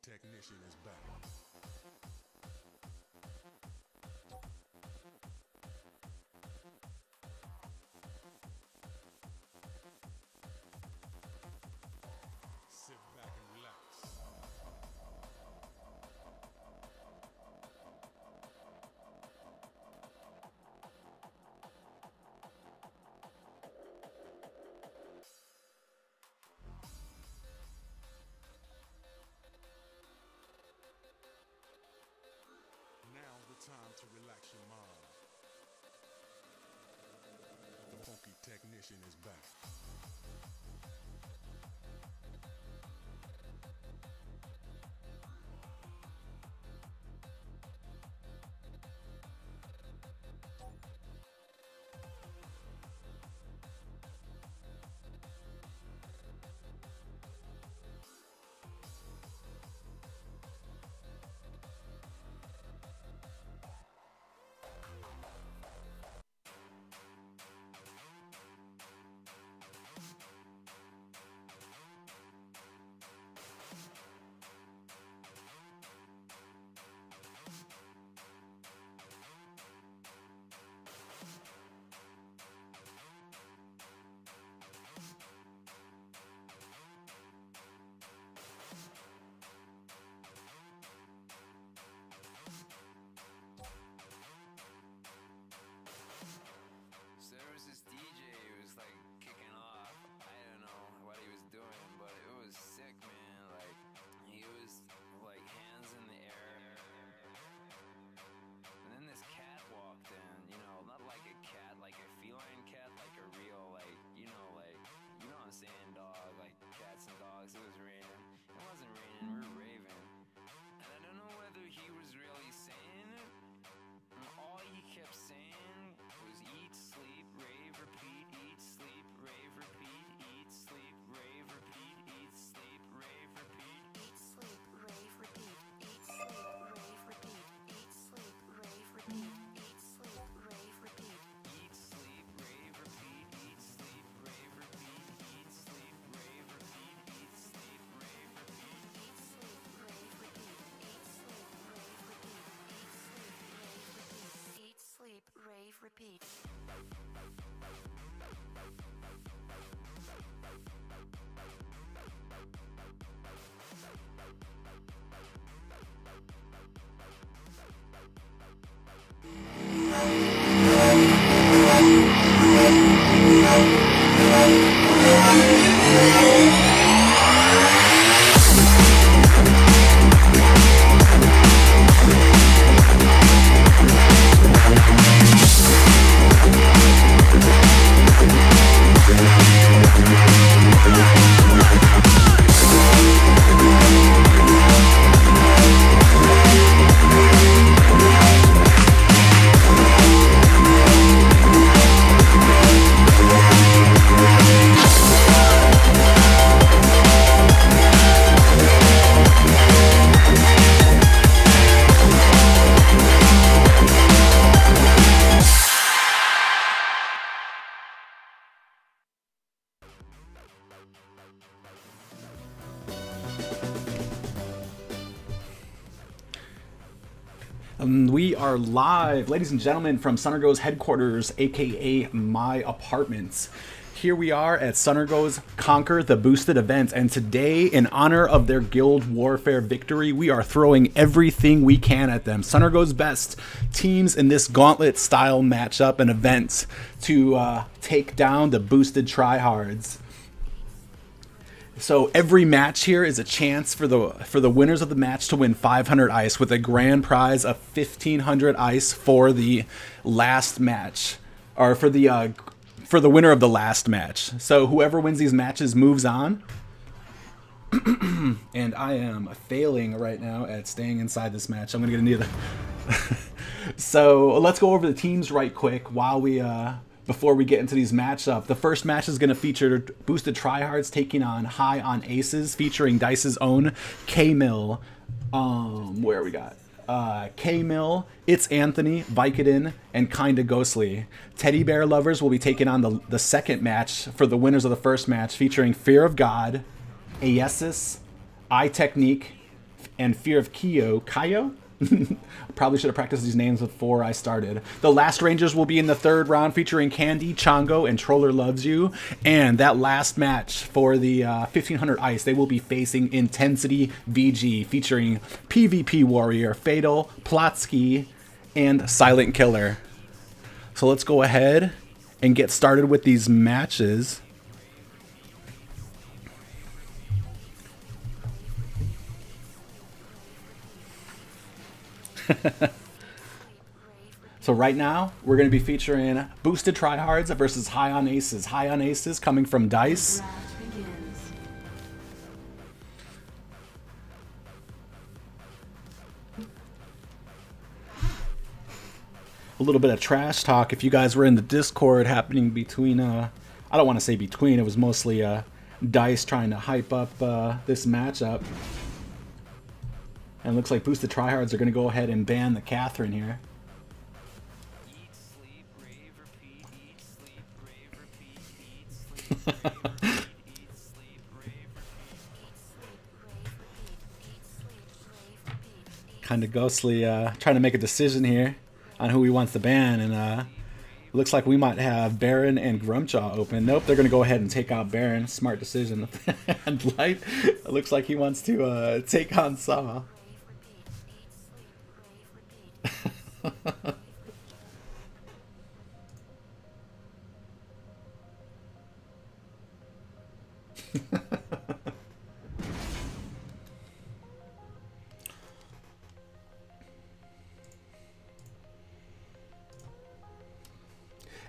technician is back. Sit back and relax. Now the time to relax your mind. The funky technician is back. So there was this DJ who was like kicking off. I don't know what he was doing, but it was sick, man. Like he was like hands in the air. And then this cat walked in, you know, not like a cat, like a feline cat, like a real, like, you know what I'm saying, dog, like cats and dogs. It was raining. It wasn't raining, we were raving. And I don't know whether he was really saying it. And all he kept saying was eat, sleep, rave, repeat, eat, sleep, rave, repeat, eat, sleep, rave, repeat, eat, sleep, rave, repeat. Eat, sleep, rave, repeat. Eat, sleep, rave, repeat. Eat, sleep, rave, repeat. Eat, sleep, rave, repeat. Eat, sleep, rave, repeat, eat, sleep, rave, repeat, eat, sleep, rave, repeat, eat, sleep, rave, repeat. Eat, sleep, rave, repeat. Eat, sleep, rave, repeat. Eat, sleep, rave, repeat. Eat, sleep, rave, repeat. We are live, ladies and gentlemen, from SnGO's headquarters, aka my apartments. Here we are at SnGO's Conquer the Boosted event, and today, in honor of their guild warfare victory, we are throwing everything we can at them. SnGO's best teams in this gauntlet-style matchup and event to take down the boosted tryhards. So every match here is a chance for the winners of the match to win 500 ice, with a grand prize of 1,500 ice for the last match, or for the winner of the last match. So whoever wins these matches moves on. And I am failing right now at staying inside this match. I'm gonna get into the. So let's go over the teams right quick while we before we get into these matchups. The first match is going to feature boosted tryhards taking on High on Aces, featuring Dice's own K-Mill. Where we got K-Mill, It's Anthony, Vicodin, and Kinda Ghostly. Teddy Bear Lovers will be taking on the second match for the winners of the first match, featuring Fear of God, Aesis, Eye Technique, and Fear of Kaio. Probably should have practiced these names before I started. The last Rangers will be in the third round, featuring Candy, Chongo, and Troller Loves You. And that last match for the 1500 Ice, they will be facing Intensity VG, featuring PvP Warrior, Fatal, Plotsky, and Silent Killer. So let's go ahead and get started with these matches. So right now, we're going to be featuring Boosted Tryhards versus High on Aces. High on Aces coming from Dice. A little bit of trash talk. If you guys were in the Discord happening between, I don't want to say between, it was mostly Dice trying to hype up this matchup. And it looks like Boosted Tryhards are going to go ahead and ban the Catherine here. Eat, sleep, rave, repeat. Eat, sleep, rave, repeat. Eat, sleep, rave, repeat. Eat, sleep, rave, repeat. Kind of ghostly trying to make a decision here on who he wants to ban. And looks like we might have Baron and Grumjaw open. Nope, they're going to go ahead and take out Baron. Smart decision. And Light, it looks like he wants to take on Saw.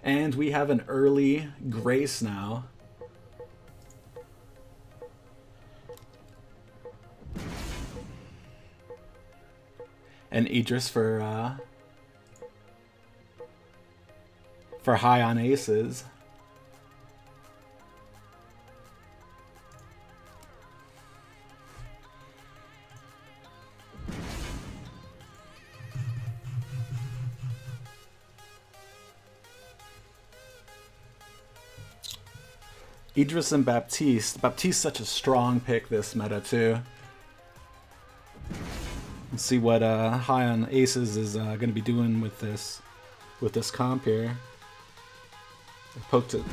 And we have an early Grace now. And Idris for High on Aces. Idris and Baptiste. Baptiste such a strong pick this meta too. Let's see what High on Aces is going to be doing with this comp here. I poked it.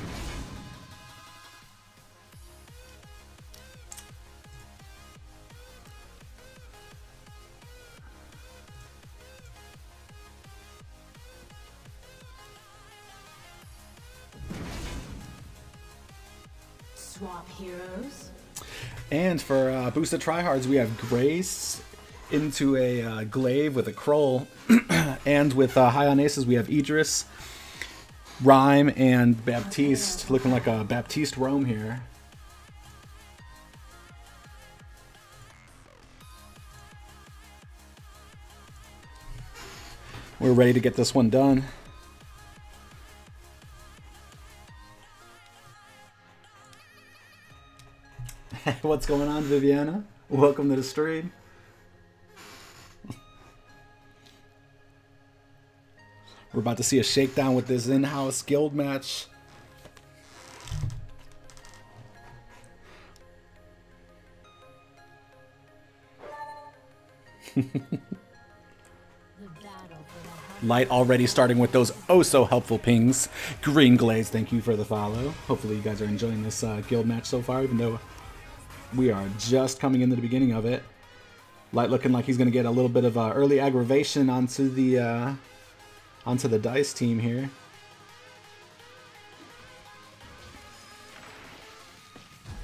Swap heroes. And for Boosted Tryhards, we have Grace into a Glaive with a Kroll. And with High on Aces, we have Idris, Rhyme, and Baptiste. Looking like a Baptiste roam here. We're ready to get this one done. What's going on, Viviana? Welcome to the stream. We're about to see a shakedown with this in-house guild match. Light already starting with those oh-so-helpful pings. Green Glaze, thank you for the follow. Hopefully you guys are enjoying this guild match so far, even though we are just coming into the beginning of it. Light looking like he's going to get a little bit of early aggravation onto the Dice team here.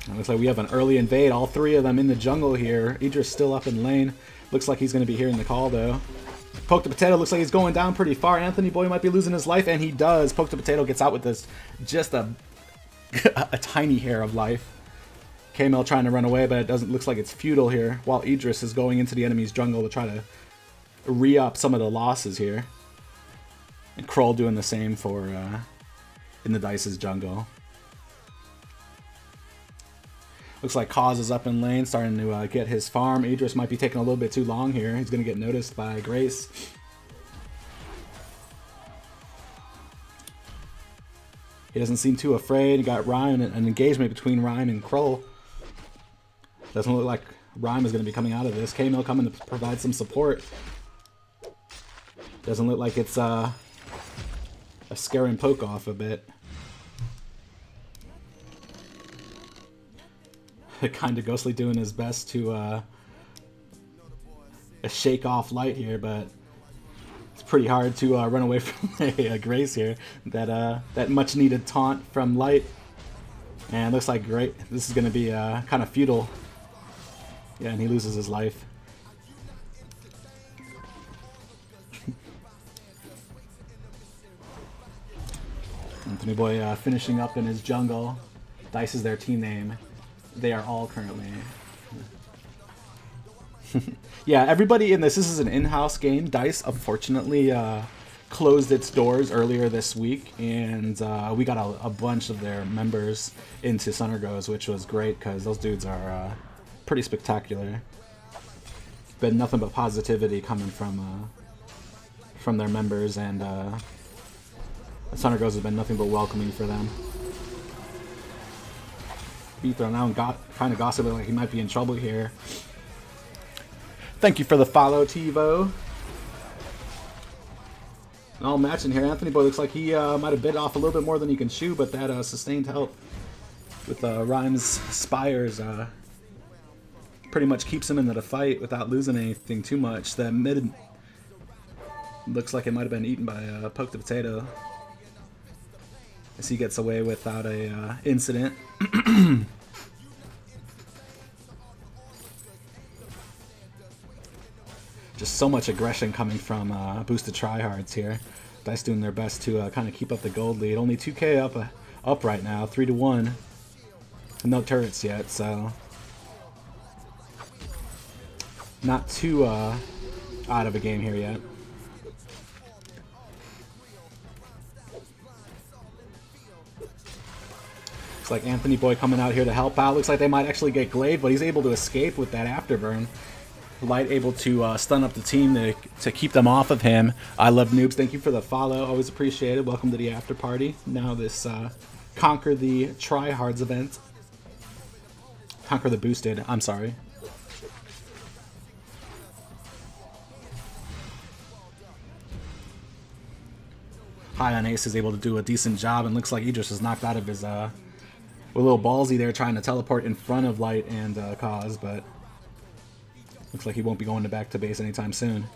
It looks like we have an early invade. All three of them in the jungle here. Idris still up in lane. Looks like he's going to be hearing the call, though. Poke the Potato looks like he's going down pretty far. Anthony Boy might be losing his life, and he does. Poke the Potato gets out with this just a tiny hair of life. KML trying to run away, but it doesn't looks like it's futile here, while Idris is going into the enemy's jungle to try to re-up some of the losses here. And Kroll doing the same for in the Dice's jungle. Looks like Kaz is up in lane, starting to get his farm. Idris might be taking a little bit too long here. He's going to get noticed by Grace. He doesn't seem too afraid. He got Ryan, an engagement between Ryan and Kroll. Doesn't look like Rhyme is going to be coming out of this. K-Mill coming to provide some support. Doesn't look like it's a scare and poke off a bit. Kind of Ghostly doing his best to shake off Light here, but it's pretty hard to run away from a Grace here. That much needed taunt from Light, and looks like this is going to be kind of futile. Yeah, and he loses his life. Anthony Boy finishing up in his jungle. Dice is their team name. They are all currently. Yeah, everybody in this is an in-house game. Dice, unfortunately, closed its doors earlier this week, and we got a bunch of their members into SnGOs, which was great because those dudes are pretty spectacular. Been nothing but positivity coming from their members, and SnGOs has been nothing but welcoming for them. Be thrown out and kind of gossiping like he might be in trouble here. Thank you for the follow, TiVo. All matching here. Anthony Boy looks like he might have bit off a little bit more than he can chew, but that sustained health with Rhyme's Spires pretty much keeps him into the fight without losing anything too much. That mid looks like it might have been eaten by Poke the Potato, as he gets away without a incident. Just so much aggression coming from boosted tryhards here. Dice doing their best to kind of keep up the gold lead. Only 2k up right now, 3-1. No turrets yet, so not too out of a game here yet. Looks like Anthony Boy coming out here to help out. Looks like they might actually get Glaive, but he's able to escape with that afterburn. Light able to stun up the team to keep them off of him. I love noobs. Thank you for the follow. Always appreciated. Welcome to the after party. Now this Conquer the Tryhards event. Conquer the Boosted. I'm sorry. High on Ace is able to do a decent job, and looks like Idris is knocked out of his a little ballsy there trying to teleport in front of Light and Cause, but looks like he won't be going back to base anytime soon.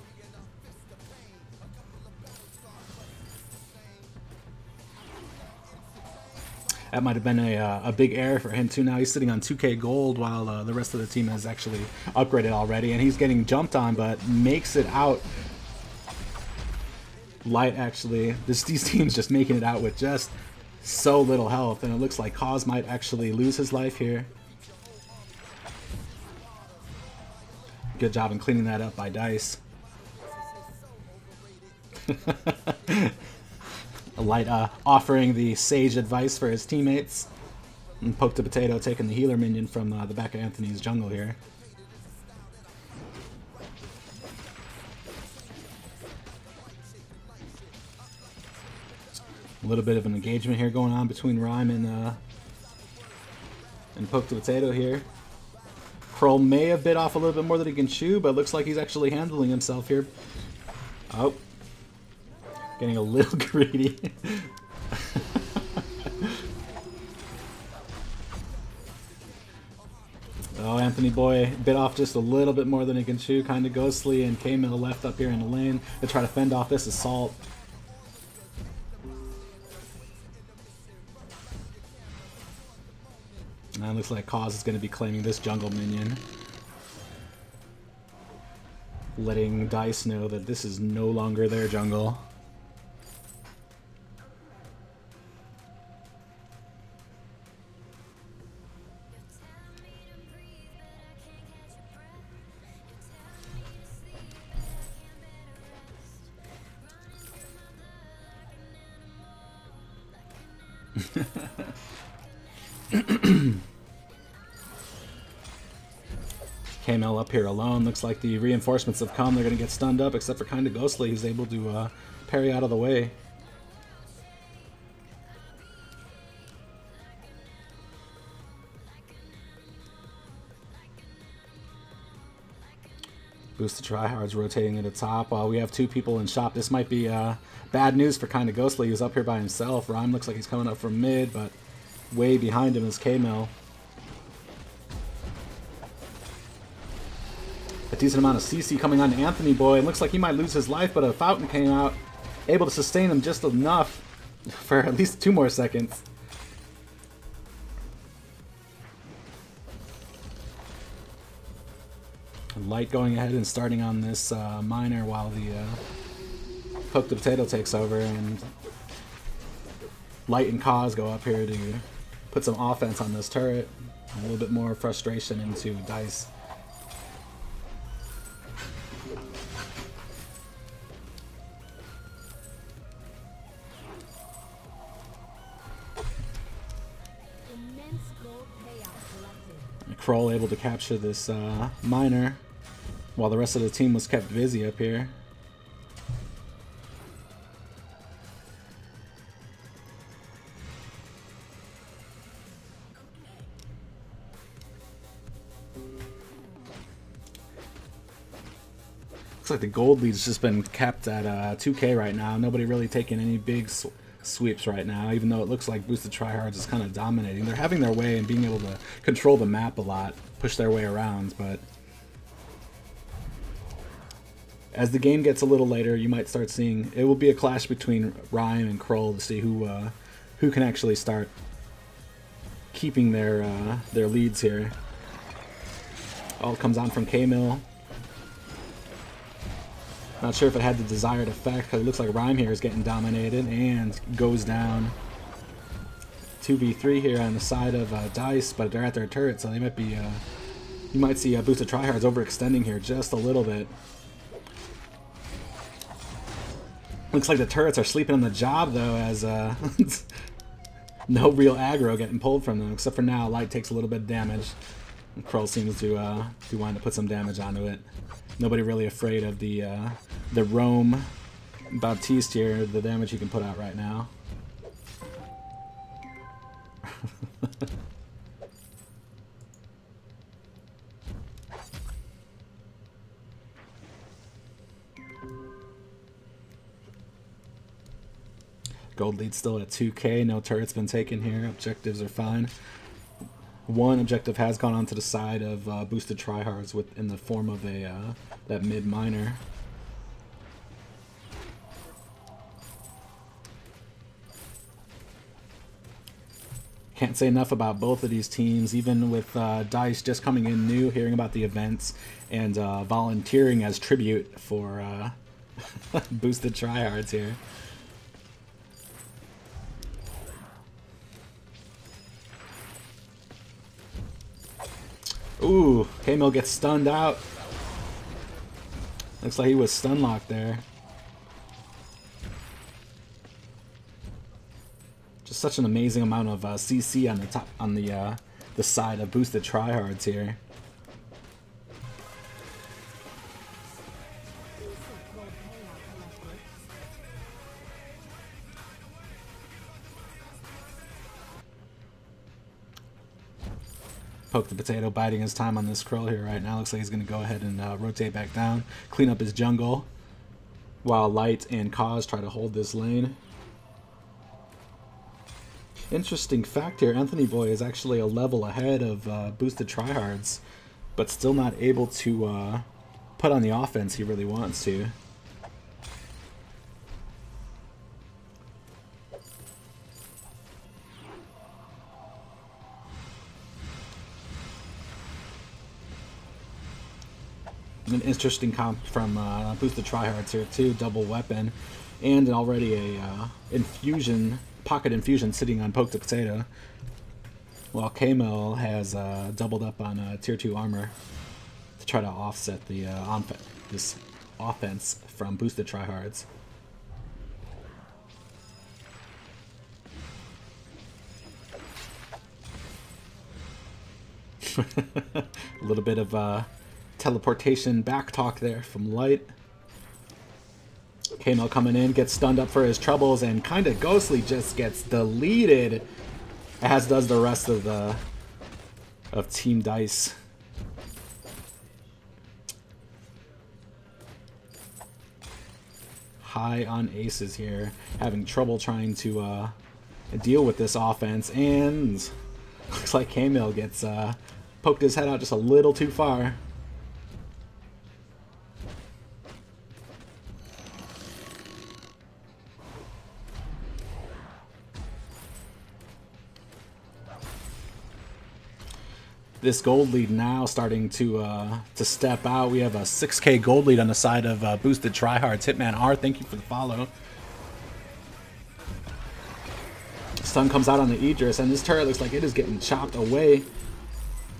That might have been a big error for him too. Now he's sitting on 2k gold while the rest of the team has actually upgraded already, and he's getting jumped on but makes it out. Light actually, these teams just making it out with just so little health, and it looks like Cause might actually lose his life here. Good job in cleaning that up by Dice. Light offering the sage advice for his teammates. And Poke the Potato taking the healer minion from the back of Anthony's jungle here. A little bit of an engagement here going on between Rhyme and Poke the Potato here. Kroll may have bit off a little bit more than he can chew, but looks like he's actually handling himself here. Oh. Getting a little greedy. Oh, Anthony Boy bit off just a little bit more than he can chew. Kind of ghostly, and K-Mill left up here in the lane to try to fend off this assault. And it looks like Cause is going to be claiming this jungle minion. Letting Dice know that this is no longer their jungle. K-Mill up here alone. Looks like the reinforcements have come. They're going to get stunned up, except for kind of Ghostly. He's able to parry out of the way. Boost the tryhards rotating to the top while we have two people in shop. This might be bad news for Kinda Ghostly. He's up here by himself. Rhyme looks like he's coming up from mid, but way behind him is K-Mill. A decent amount of CC coming on to Anthony Boy. It looks like he might lose his life, but a fountain came out, able to sustain him just enough for at least 2 more seconds. Light going ahead and starting on this miner while the Poke the Potato takes over, and Light and Cause go up here to put some offense on this turret. A little bit more frustration into Dice. Kroll able to capture this miner while the rest of the team was kept busy up here. Looks like the gold lead's just been kept at 2K right now. Nobody really taking any big sweeps right now, even though it looks like Boosted Tryhards is kind of dominating. They're having their way and being able to control the map a lot, push their way around, but as the game gets a little later, you might start seeing it will be a clash between Rhyme and Kroll to see who can actually start keeping their leads here. All comes on from K-Mill. Not sure if it had the desired effect, because it looks like Rhyme here is getting dominated and goes down. 2v3 here on the side of Dice, but they're at their turret, so they might be. You might see Boosted Tryhards overextending here just a little bit. Looks like the turrets are sleeping on the job though, as no real aggro getting pulled from them, except for now Light takes a little bit of damage. And Kroll seems to want to put some damage onto it. Nobody really afraid of the Rome Baptiste here, the damage he can put out right now. Gold lead still at 2K, no turrets been taken here, objectives are fine. One objective has gone onto the side of Boosted Tryhards in the form of that mid miner. Can't say enough about both of these teams, even with Dice just coming in new, hearing about the events, and volunteering as tribute for Boosted Tryhards here. Ooh, K-Mill gets stunned out. Looks like he was stun locked there. Just such an amazing amount of CC on the top, on the side of Boosted Tryhards here. Poke the Potato biding his time on this Kroll here right now. Looks like he's going to go ahead and rotate back down, clean up his jungle, while Light and Cause try to hold this lane. Interesting fact here, Anthony Boy is actually a level ahead of Boosted Tryhards, but still not able to put on the offense he really wants to. An interesting comp from Boosted Tryhards here too, double weapon, and already a pocket infusion sitting on Poke the Potato, while K-Mill has doubled up on tier 2 armor to try to offset the this offense from Boosted Tryhards. A little bit of teleportation back talk there from Light. K-Mill coming in, gets stunned up for his troubles, and Kinda Ghostly just gets deleted, as does the rest of Team Dice. high on aces here, having trouble trying to deal with this offense, and looks like K-Mill gets poked his head out just a little too far. This gold lead now starting to step out. We have a 6K gold lead on the side of Boosted Tryhards. Hitman R, thank you for the follow. Stun comes out on the Idris, and this turret looks like it is getting chopped away.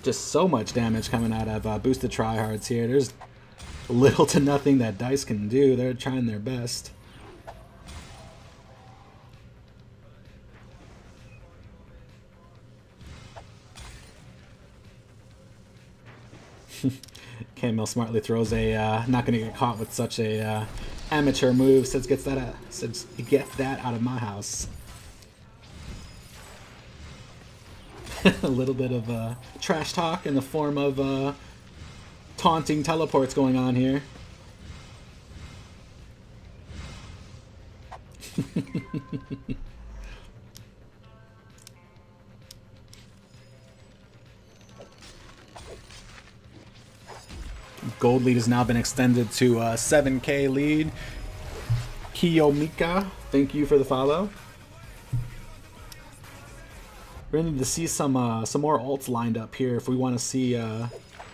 Just so much damage coming out of Boosted Tryhards here. There's little to nothing that DICE can do. They're trying their best. K-Mill smartly throws a not going to get caught with such a amateur move. Says get that out of my house. A little bit of trash talk in the form of taunting teleports going on here. Gold lead has now been extended to 7K lead. Kiyomika, thank you for the follow. We're gonna need to see some more ults lined up here if we want to see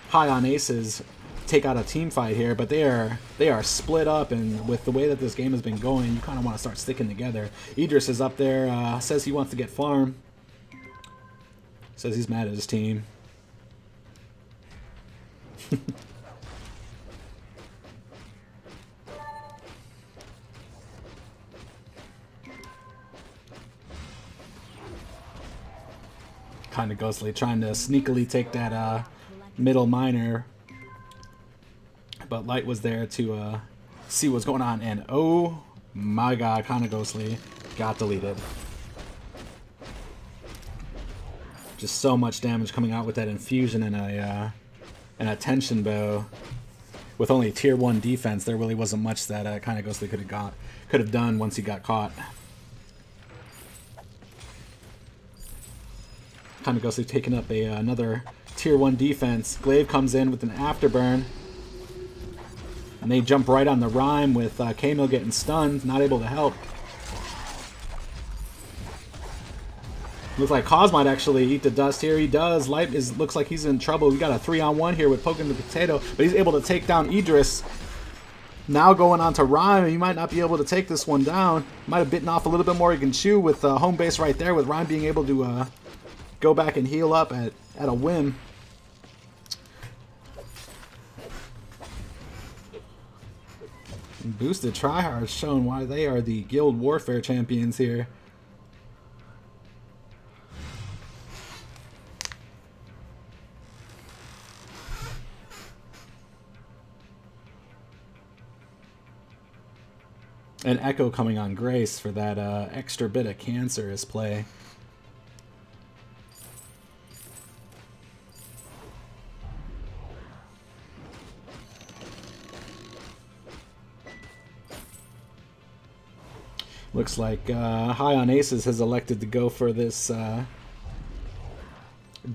high on aces take out a team fight here. But they are split up, and with the way that this game has been going, you kind of want to start sticking together. Idris is up there, says he wants to get farm. Says he's mad at his team. Kind of ghostly, trying to sneakily take that middle miner, but Light was there to see what's going on, and oh my god, kind of ghostly got deleted. Just so much damage coming out with that infusion and a tension bow. With only tier 1 defense, there really wasn't much that kind of ghostly could have done once he got caught. Kind of ghostly taking up another tier 1 defense. Glaive comes in with an afterburn, and they jump right on the rhyme with K-Mill getting stunned, not able to help. Looks like Cos might actually eat the dust here. He does. Light looks like he's in trouble. We got a 3-on-1 here with poking the potato, but he's able to take down Idris. Now going on to Rhyme, he might not be able to take this one down. Might have bitten off a little bit more he can chew with home base right there, with Rhyme being able to go back and heal up at a whim. And Boosted Tryhards showing why they are the Guild Warfare champions here. And Echo coming on Grace for that extra bit of cancerous play. Looks like High on Aces has elected to go for this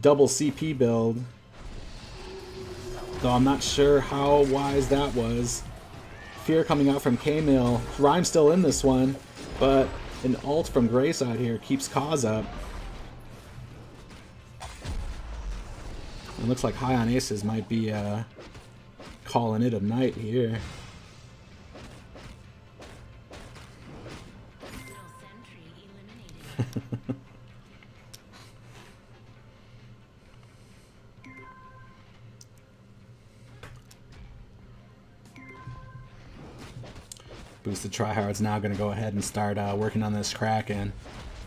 double CP build. Though I'm not sure how wise that was. Fear coming out from K-Mill. Rhyme's still in this one, but an ult from Grace out here keeps Cause up. It looks like High on Aces might be calling it a night here. Boosted Tryhard's now going to go ahead and start working on this Kraken.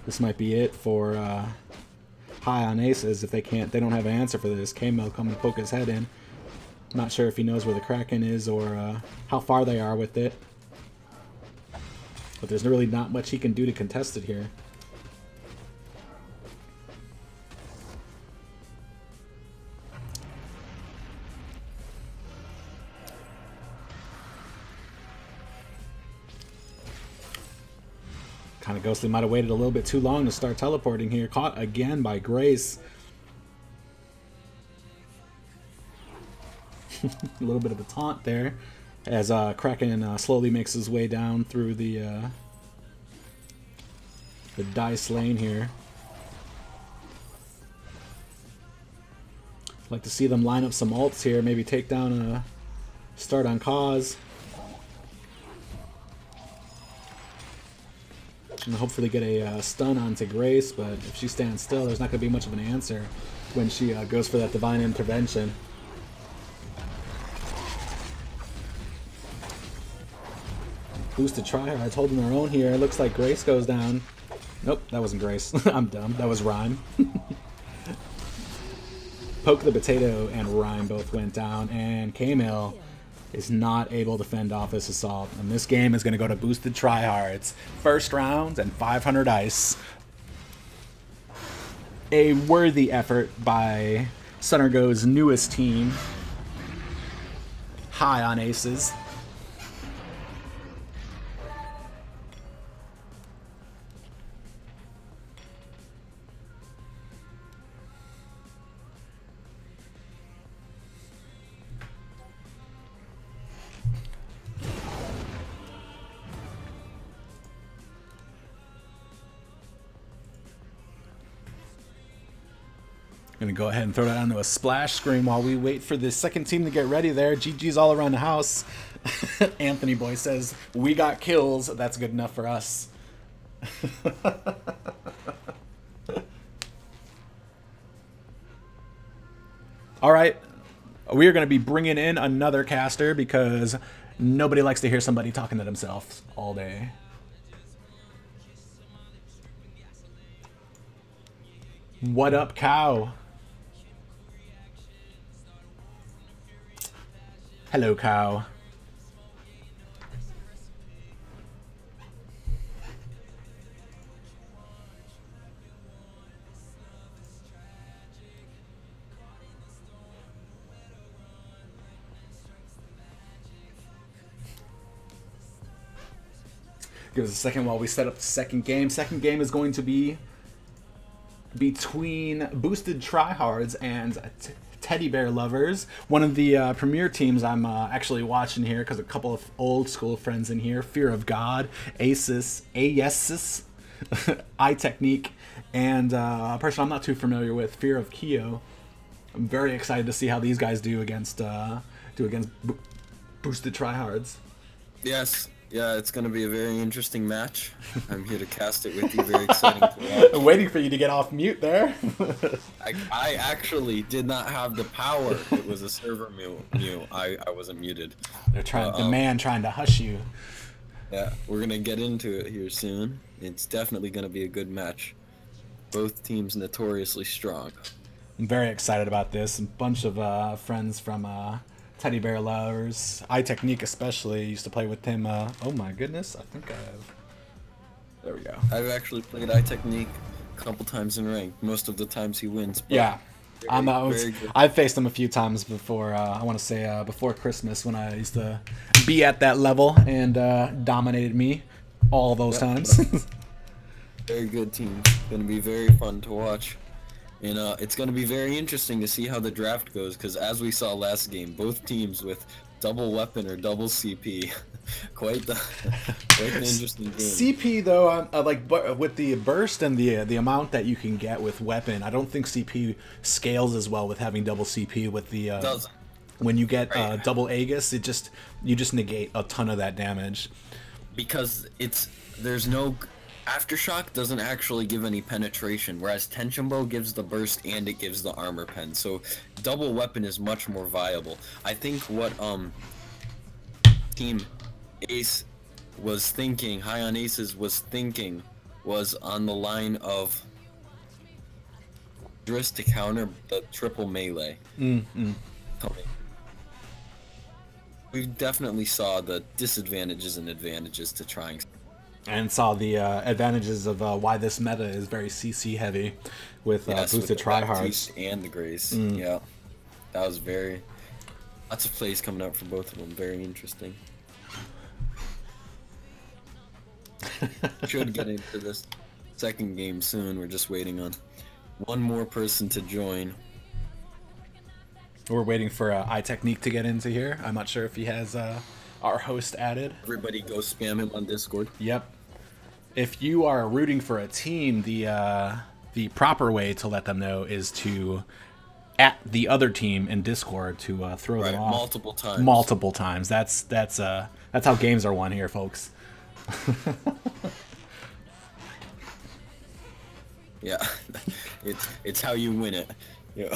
This might be it for High on Aces. If they don't have an answer for this. K-Mill come and poke his head in. Not sure if he knows where the Kraken is or how far they are with it. But there's really not much he can do to contest it here. Kind of ghostly might have waited a little bit too long to start teleporting here. Caught again by Grace. A little bit of a taunt there as Kraken slowly makes his way down through the dice lane here. Like to see them line up some ults here, maybe take down a start on Cause. And hopefully get a stun onto Grace, but if she stands still, there's not going to be much of an answer when she goes for that divine intervention. Boosted tryhards holding their own here. It looks like Grace goes down. Nope, that wasn't Grace. I'm dumb. That was Rhyme. Poke the Potato and Rhyme both went down, and K-Mill is not able to fend off this assault. And this game is going to go to Boosted Tryhards. First round and 500 ice. A worthy effort by SnGO's newest team. High on aces. Gonna go ahead and throw that onto a splash screen while we wait for the second team to get ready there. GG's all around the house. Anthony Boy says, we got kills. That's good enough for us. All right. We are going to be bringing in another caster because nobody likes to hear somebody talking to themselves all day. What up, Cow? Hello, Cow. Give us a second while we set up the second game. Second game is going to be between Boosted Tryhards and Teddy Bear Lovers. One of the premier teams I'm actually watching here because a couple of old school friends in here. Fear of God, Asus, iTechnique, and a person I'm not too familiar with, Fear of Kyo. I'm very excited to see how these guys do against Boosted Tryhards. Yes. Yeah, it's going to be a very interesting match. I'm here to cast it with you. Very exciting to watch. I'm waiting for you to get off mute there. I actually did not have the power. It was a server mute. I wasn't muted. They're trying. The man trying to hush you. Yeah, we're going to get into it here soon. It's definitely going to be a good match. Both teams notoriously strong. I'm very excited about this. A bunch of friends from Teddy Bear Lovers, iTechnique especially, used to play with him. Oh my goodness, I think I have. There we go. I've actually played iTechnique a couple times in rank. Most of the times he wins. Yeah, I've faced him a few times before. I want to say before Christmas when I used to be at that level and dominated me all those times. Very good team. Going to be very fun to watch. And it's going to be very interesting to see how the draft goes, because as we saw last game, both teams with double weapon or double CP. quite an interesting game. CP though, like with the burst and the amount that you can get with weapon, I don't think CP scales as well with having double CP with the. Doesn't. When you get double Aegis, you just negate a ton of that damage. Because there's no. Aftershock doesn't actually give any penetration, whereas Tension Bow gives the burst and it gives the armor pen. So double weapon is much more viable. I think what Team Ace was thinking, High on Aces was thinking, was on the line of to counter the triple melee. We definitely saw the disadvantages and advantages to trying. And saw the advantages of why this meta is very CC heavy with boosted tryhards and the Grace. Yeah, that was lots of plays coming out for both of them. Very interesting. Should get into this second game soon. We're just waiting on one more person to join. We're waiting for iTechnique to get into here. I'm not sure if he has our host added. Everybody go spam him on Discord. Yep. If you are rooting for a team, the proper way to let them know is to at the other team in Discord to throw them off multiple times. Multiple times. That's how games are won here, folks. Yeah, it's how you win it. Yeah.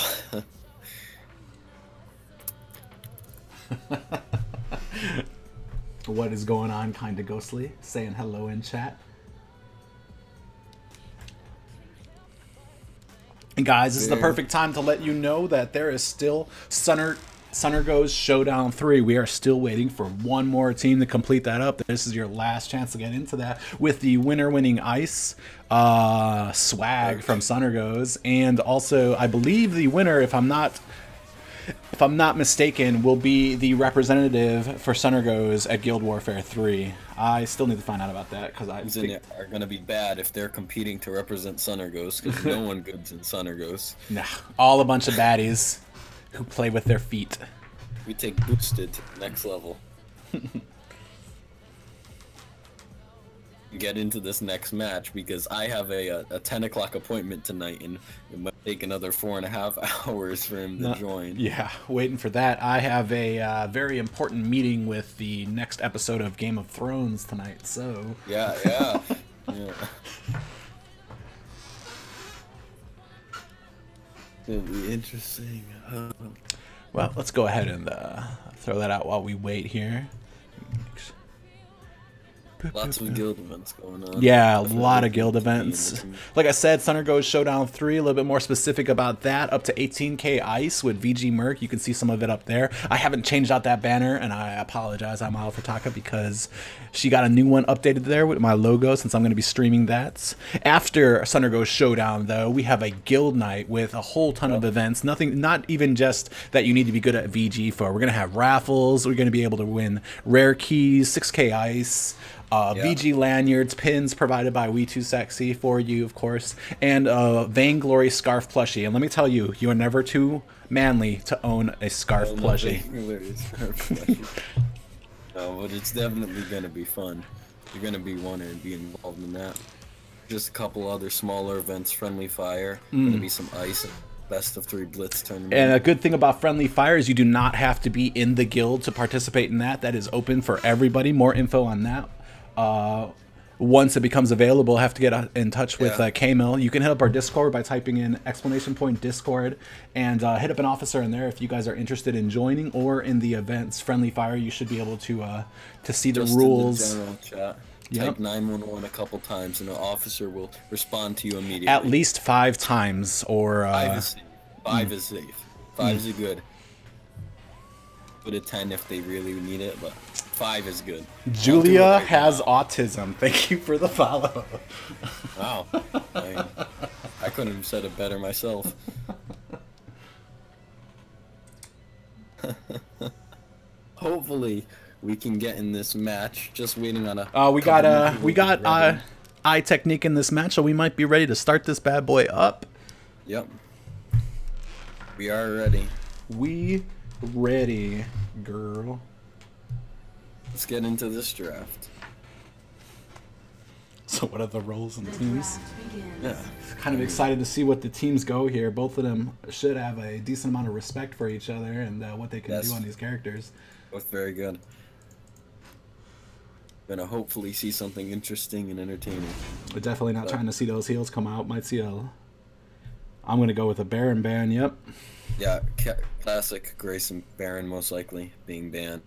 What is going on, kinda ghostly? Saying hello in chat. And guys, this is the perfect time to let you know that there is still SnGO's Showdown 3. We are still waiting for one more team to complete that up. This is your last chance to get into that with the winner-winning ice swag from SnGO's. And also, I believe the winner, if I'm not mistaken, will be the representative for SnGO's at Guild Warfare 3. I still need to find out about that because I think are going to be bad if they're competing to represent SnGO's because no one good's in SnGO's. Nah, all a bunch of baddies who play with their feet. We take boosted to the next level. Get into this next match because I have a 10 o'clock appointment tonight and it might take another 4.5 hours for him to join. Yeah, waiting for that. I have a very important meeting with the next episode of Game of Thrones tonight, so... Yeah. It'll be interesting. Well, let's go ahead and throw that out while we wait here. Lots of guild events going on. Yeah, a lot of guild events. Like I said, SnGO's Showdown 3, a little bit more specific about that. Up to 18k ice with VG Merc. You can see some of it up there. I haven't changed out that banner, and I apologize. I'm out for Taka because she got a new one updated there with my logo since I'm going to be streaming that. After SnGO's Showdown, though, we have a guild night with a whole ton of events. Nothing, not even just that you need to be good at VG for. We're going to have raffles. We're going to be able to win rare keys, 6k ice. VG lanyards, pins provided by We Too Sexy for you, of course, and Vainglory scarf plushie. And let me tell you, you are never too manly to own a scarf plushie. No, but it's definitely going to be fun. You're going to be wanting to be involved in that. Just a couple other smaller events, Friendly Fire, going to be some ice and best of 3 blitz tournament. And a good thing about Friendly Fire is you do not have to be in the guild to participate in that. That is open for everybody. More info on that. Once it becomes available, have to get in touch with K-Mill. You can hit up our Discord by typing in !Discord and hit up an officer in there if you guys are interested in joining or in the events. Friendly Fire, you should be able to see the rules. In the general chat. Type 911 a couple times and an officer will respond to you immediately. At least 5 times or... 5 is safe. 5 is safe. 5 is good. Put a 10 if they really need it, but 5 is good. Julia has autism. Thank you for the follow. Wow. I couldn't have said it better myself. Hopefully we can get in this match. Just waiting on a... we got iTechnique in this match, so we might be ready to start this bad boy up. Yep. We are ready. We ready, girl. Let's get into this draft. So what are the roles and teams? Yeah. Kind of excited to see what the teams go here. Both of them should have a decent amount of respect for each other and what they can do on these characters. Both very good. Gonna hopefully see something interesting and entertaining. But definitely not trying to see those heels come out. Might see a... I'm gonna go with a Baron ban, yep. Yeah, classic Grayson Baron most likely being banned.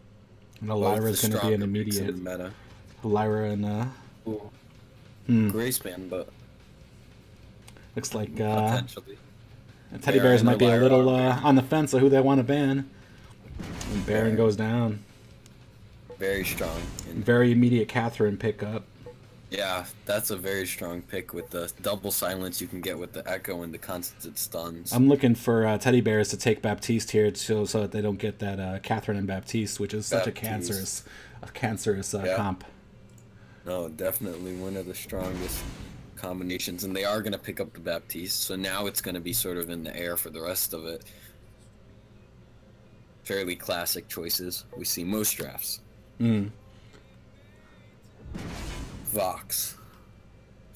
And Lyra's going to be an immediate meta. Lyra and Grace ban, but looks like potentially Teddy Bears might be a little on the fence of who they want to ban. And Baron goes down. Very strong. And very immediate Catherine pickup. Yeah, that's a very strong pick with the double silence you can get with the echo and the constant stuns. I'm looking for Teddy Bears to take Baptiste here so that they don't get that Catherine and Baptiste, which is such a cancerous comp. No, definitely one of the strongest combinations, and they are going to pick up the Baptiste, so now it's going to be sort of in the air for the rest of it. Fairly classic choices we see most drafts. Vox.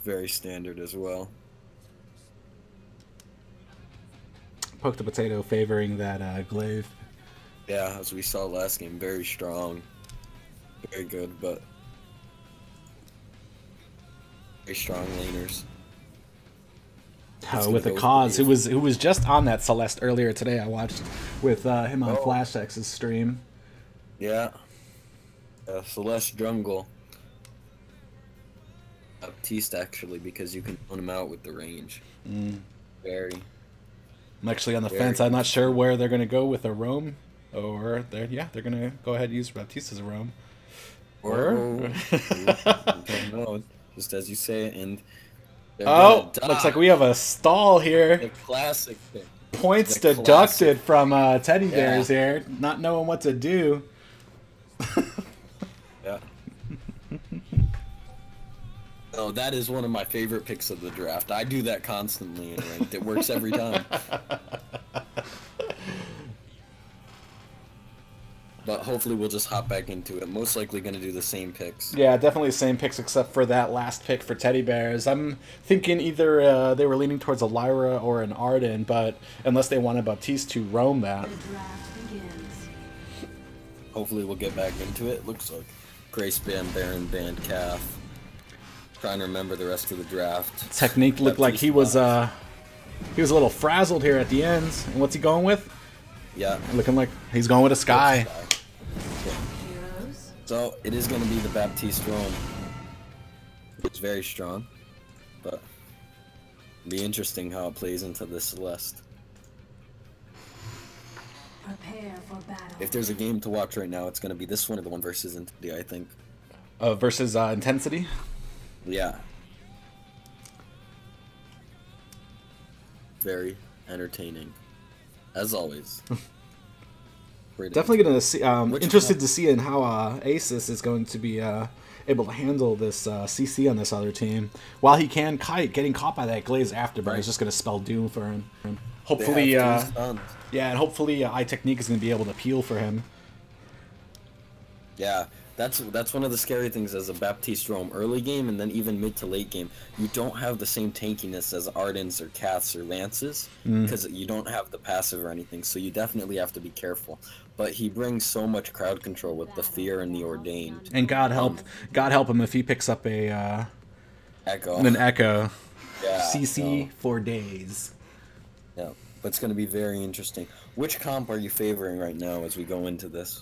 Very standard as well. Poke the potato favoring that glaive. Yeah, as we saw last game, very strong. Very good, but very strong laners. With the cause, who was just on that Celeste earlier today. I watched with him on FlashX's stream. Yeah. Celeste jungle. Baptiste actually, because you can put him out with the range. Very. I'm actually on the fence. I'm not sure where they're gonna go with a roam, or they're gonna go ahead and use Baptiste as a roam. Or don't know. Just as you say it, and looks like we have a stall here. The classic thing. Points deducted from Teddy Bears here, not knowing what to do. Yeah. Oh, that is one of my favorite picks of the draft. I do that constantly in ranked. It works every time. But hopefully we'll just hop back into it. Most likely going to do the same picks. Yeah, definitely the same picks except for that last pick for Teddy Bears. I'm thinking either they were leaning towards a Lyra or an Arden, but unless they wanted Baptiste to roam that. The draft begins. Hopefully we'll get back into it. Looks like Grace Band, Baron Band, Calf. Trying to remember the rest of the draft. Technique looked like he was a little frazzled here at the ends. And what's he going with? Yeah. Looking like he's going with a Sky. Heroes. So it is going to be the Baptiste Rome. It's very strong, but it'll be interesting how it plays into the Celeste. Prepare for battle. If there's a game to watch right now, it's going to be this one or the one versus Intensity, I think. Versus Intensity? Yeah. Very entertaining, as always. Definitely going to see. Interested to see in how Asus is going to be able to handle this CC on this other team. While he can kite, getting caught by that Glaze Afterburn is just going to spell doom for him. Hopefully, and hopefully iTechnique is going to be able to peel for him. Yeah, that's one of the scary things as a Baptiste Rome early game, and then even mid to late game. You don't have the same tankiness as Ardens or Caths or Lances because you don't have the passive or anything. So you definitely have to be careful. But he brings so much crowd control with the Fear and the Ordained. And God help him if he picks up a Echo. an Echo. Yeah, CC for days. Yeah, but it's going to be very interesting. Which comp are you favoring right now as we go into this?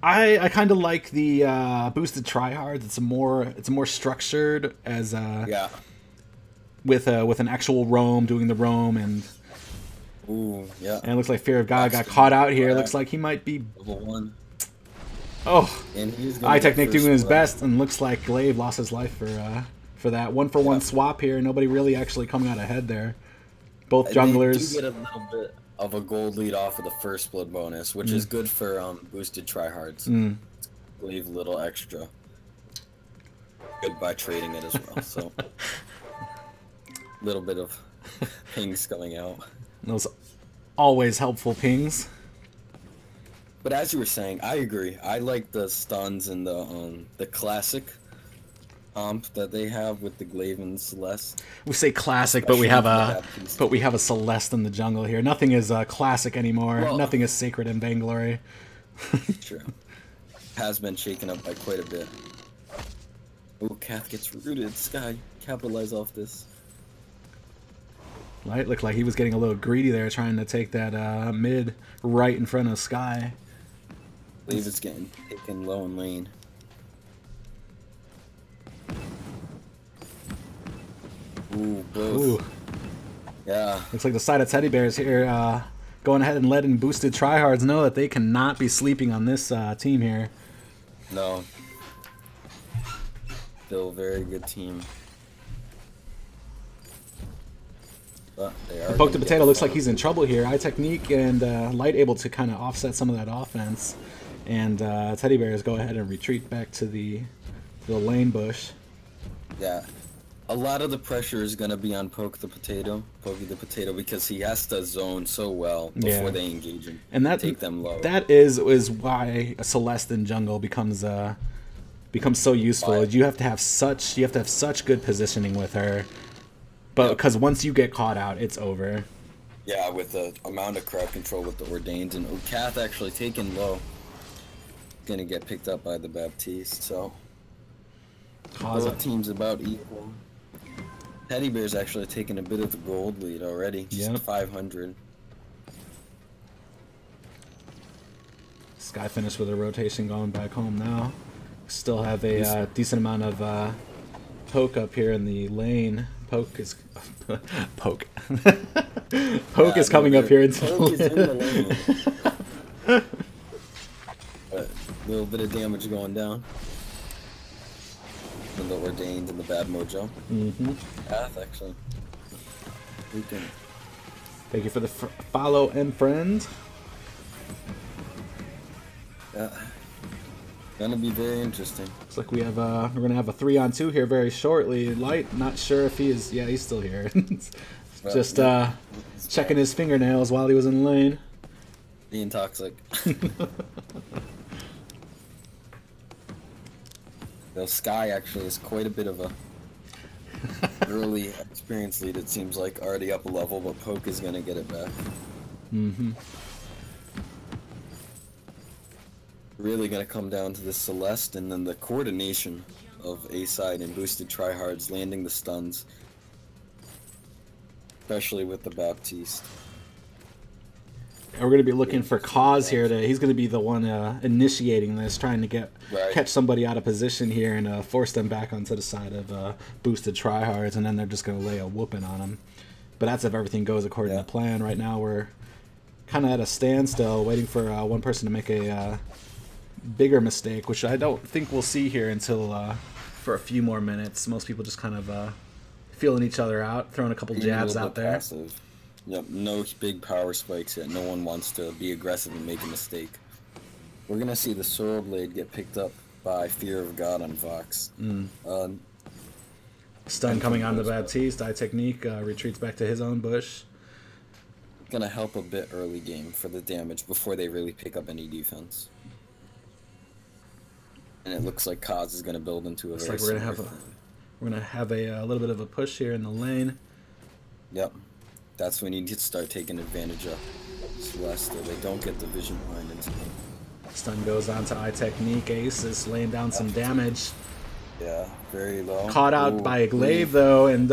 I kind of like the boosted tryhards. It's more structured as with an actual roam doing the roam and. Ooh, yeah. And it looks like Fear of God got caught out here. Looks like he might be. Level 1. Oh, And he's iTechnique doing his best, and looks like Glaive lost his life for that 1-for-1 swap here. Nobody really actually coming out ahead there. Both junglers. They do get a little bit of a gold lead off of the first blood bonus, which is good for boosted tryhards. Leave a little extra. Good by trading it as well. So, little bit of pings coming out. Those always helpful pings. But as you were saying, I agree. I like the stuns and the classic comp that they have with the Glaive and Celeste. We say classic, but we have a Celeste in the jungle here. Nothing is classic anymore. Well, nothing is sacred in Vainglory. True. Has been shaken up by quite a bit. Ooh, Cath gets rooted. Sky, capitalize off this. Light looked like he was getting a little greedy there, trying to take that mid right in front of Sky. I believe it's getting taken low in lane. Ooh, both. Ooh. Yeah. Looks like the side of Teddy Bears here going ahead and letting boosted tryhards know that they cannot be sleeping on this team here. No. Still a very good team. Poke the Potato looks like he's in trouble here. iTechnique and Light able to kind of offset some of that offense. And Teddy Bears go ahead and retreat back to the lane bush. Yeah. A lot of the pressure is going to be on Pokey the Potato, because he has to zone so well before they engage him. And that take them low. That is why a Celeste in jungle becomes so useful. You have to have such good positioning with her. But because once you get caught out, it's over. Yeah, with the amount of crowd control with the Ordained, and Kath actually taken low. Gonna get picked up by the Baptiste, so both teams about equal. Teddy Bear's actually taking a bit of the gold lead already, just 500. Sky finished with a rotation going back home now. Still have a decent amount of poke up here in the lane. Poke is poke. Poke is coming up here into the lane. But a little bit of damage going down. And the Ordained and the Bad Mojo. Path, actually. Thank you for the follow and friend. Yeah. Gonna be very interesting. Looks like we have we're gonna have a 3-on-2 here very shortly. Light, not sure if he is. Yeah, he's still here. Just checking his fingernails while he was in the lane. Being toxic. Though Sky actually is quite a bit of a early experience lead, it seems like, already up a level, but Poke is gonna get it back. Really gonna come down to the Celeste and then the coordination of A-side and boosted tryhards landing the stuns, especially with the Baptiste. And we're going to be looking for Cause here. He's going to be the one initiating this, trying to catch somebody out of position here and force them back onto the side of boosted tryhards, and then they're just going to lay a whooping on them. But that's if everything goes according to plan. Right now we're kind of at a standstill, waiting for one person to make a bigger mistake, which I don't think we'll see here until for a few more minutes. Most people just kind of feeling each other out, throwing a couple jabs out there. Passive. Yep, no big power spikes yet. No one wants to be aggressive and make a mistake. We're going to see the Sorrel Blade get picked up by Fear of God on Vox. Stun coming on the Baptiste. Eye Technique retreats back to his own bush. Going to help a bit early game for the damage before they really pick up any defense. And it looks like Kaz is going to build into a very similar thing. We're going to have a little bit of a push here in the lane. Yep. That's when you need to start taking advantage of Celeste. They don't get the vision behind it. Stun goes on to Eye Technique. Ace is laying down some damage. Yeah, very low. Caught out by a glaive though, and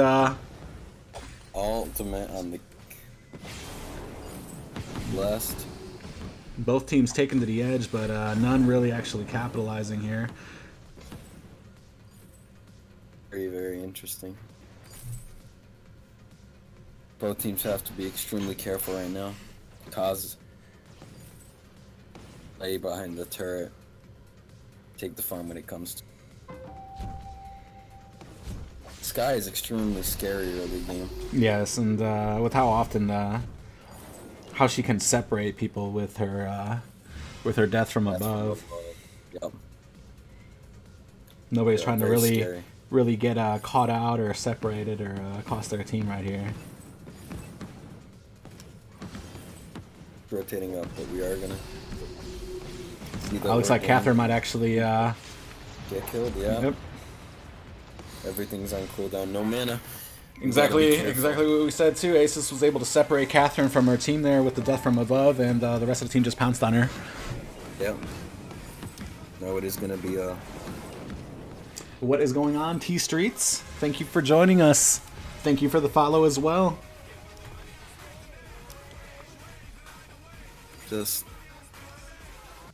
ultimate on the Blessed. Both teams taken to the edge, but none really actually capitalizing here. Very, very interesting. Both teams have to be extremely careful right now. Kaz lay behind the turret. Take the farm when it comes to. Sky is extremely scary early game. Yes, and with how often how she can separate people with her death from above. Yep. Nobody's trying to really get caught out or separated or cost their team right here. Rotating up, but we are gonna. Looks like Catherine might actually get killed. Yeah. Yep. Everything's on cooldown. No mana. Exactly what we said too. Asus was able to separate Catherine from her team there with the death from above, and the rest of the team just pounced on her. Yep. No, it is gonna be a. What is going on, T Streets? Thank you for joining us. Thank you for the follow as well. Just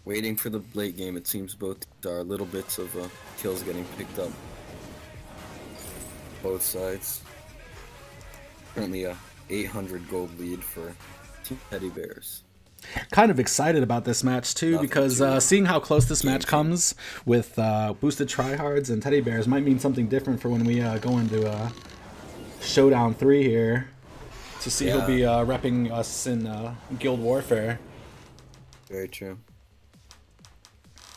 waiting for the late game. It seems both are little bits of kills getting picked up. Both sides. Currently a 800 gold lead for Team Teddy Bears. Kind of excited about this match too, because seeing how close this match comes with boosted tryhards and Teddy Bears might mean something different for when we go into Showdown 3 here to see who'll be repping us in Guild Warfare. Very true.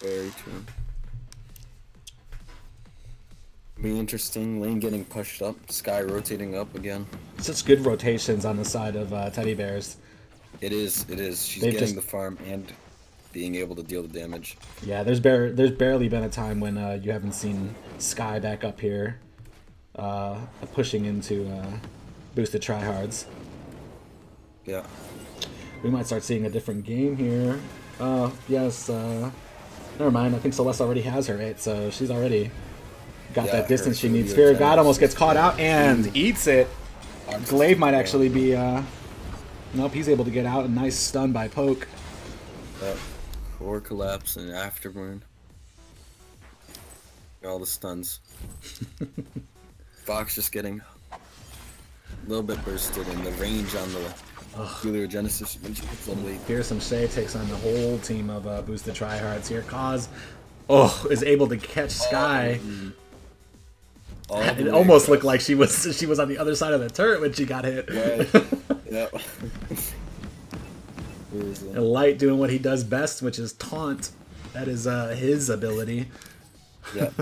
Very true. Be interesting. Lane getting pushed up. Sky rotating up again. Such good rotations on the side of Teddy Bears. It is. It is. She's They've getting just- the farm and being able to deal the damage. Yeah, there's barely been a time when you haven't seen Sky back up here, pushing into boosted tryhards. Yeah. We might start seeing a different game here. Yes. Never mind. I think Celeste already has her 8, so she's already got that distance she needs. Fear of God almost gets caught out and eats it. Glaive might actually be. Nope, he's able to get out. A nice stun by Poke. Yep. Core collapse and afterburn. All the stuns. Fox just getting a little bit bursted, and the range on the heliogenesis when she gets on late. Fearsome Shay takes on the whole team of boosted tryhards here. Kaz, is able to catch Sky. It almost looked like she was on the other side of the turret when she got hit. Right. Yep. And Light doing what he does best, which is taunt. That is his ability. Yep.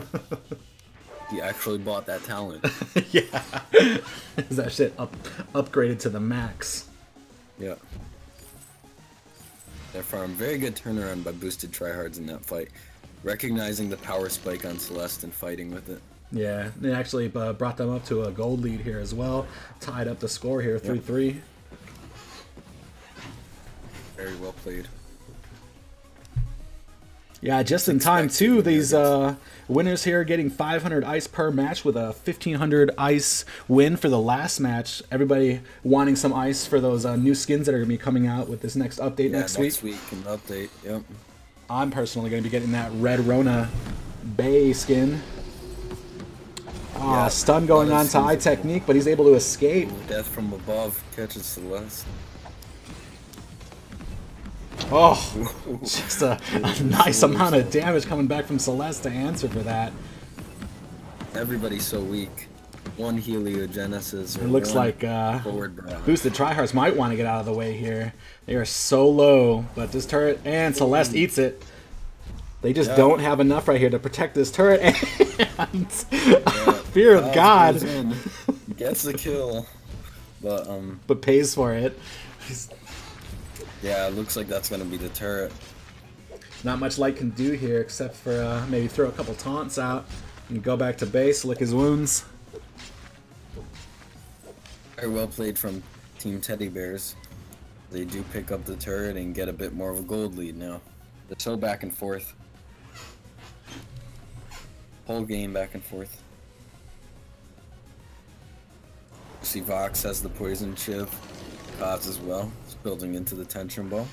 He actually bought that talent. Yeah. Is that shit upgraded to the max? Yeah. Therefore, very good turnaround by boosted tryhards in that fight. Recognizing the power spike on Celeste and fighting with it. Yeah, they actually brought them up to a gold lead here as well. Tied up the score here, 3-3. Very well played. Yeah, just in time too. These winners here getting 500 ice per match with a 1500 ice win for the last match. Everybody wanting some ice for those new skins that are going to be coming out with this next update next week. Next week, an update, yep. I'm personally going to be getting that Red Rona Bay skin. Yeah, stun going on to Eye Technique, but he's able to escape. Death from above catches Celeste. Oh, just a nice amount of damage coming back from Celeste to answer for that. Everybody's so weak. One heliogenesis. It looks like boosted tryhards might want to get out of the way here. They are so low, but this turret and Celeste eats it. They just don't have enough right here to protect this turret. And Fear of God gets the kill, but pays for it. Yeah, it looks like that's gonna be the turret. Not much Light can do here except for maybe throw a couple taunts out and go back to base, lick his wounds. Very well played from Team Teddy Bears. They do pick up the turret and get a bit more of a gold lead now. They're so back and forth. Whole game back and forth. See, Vox has the poison shiv. Kaz as well. It's building into the tension ball.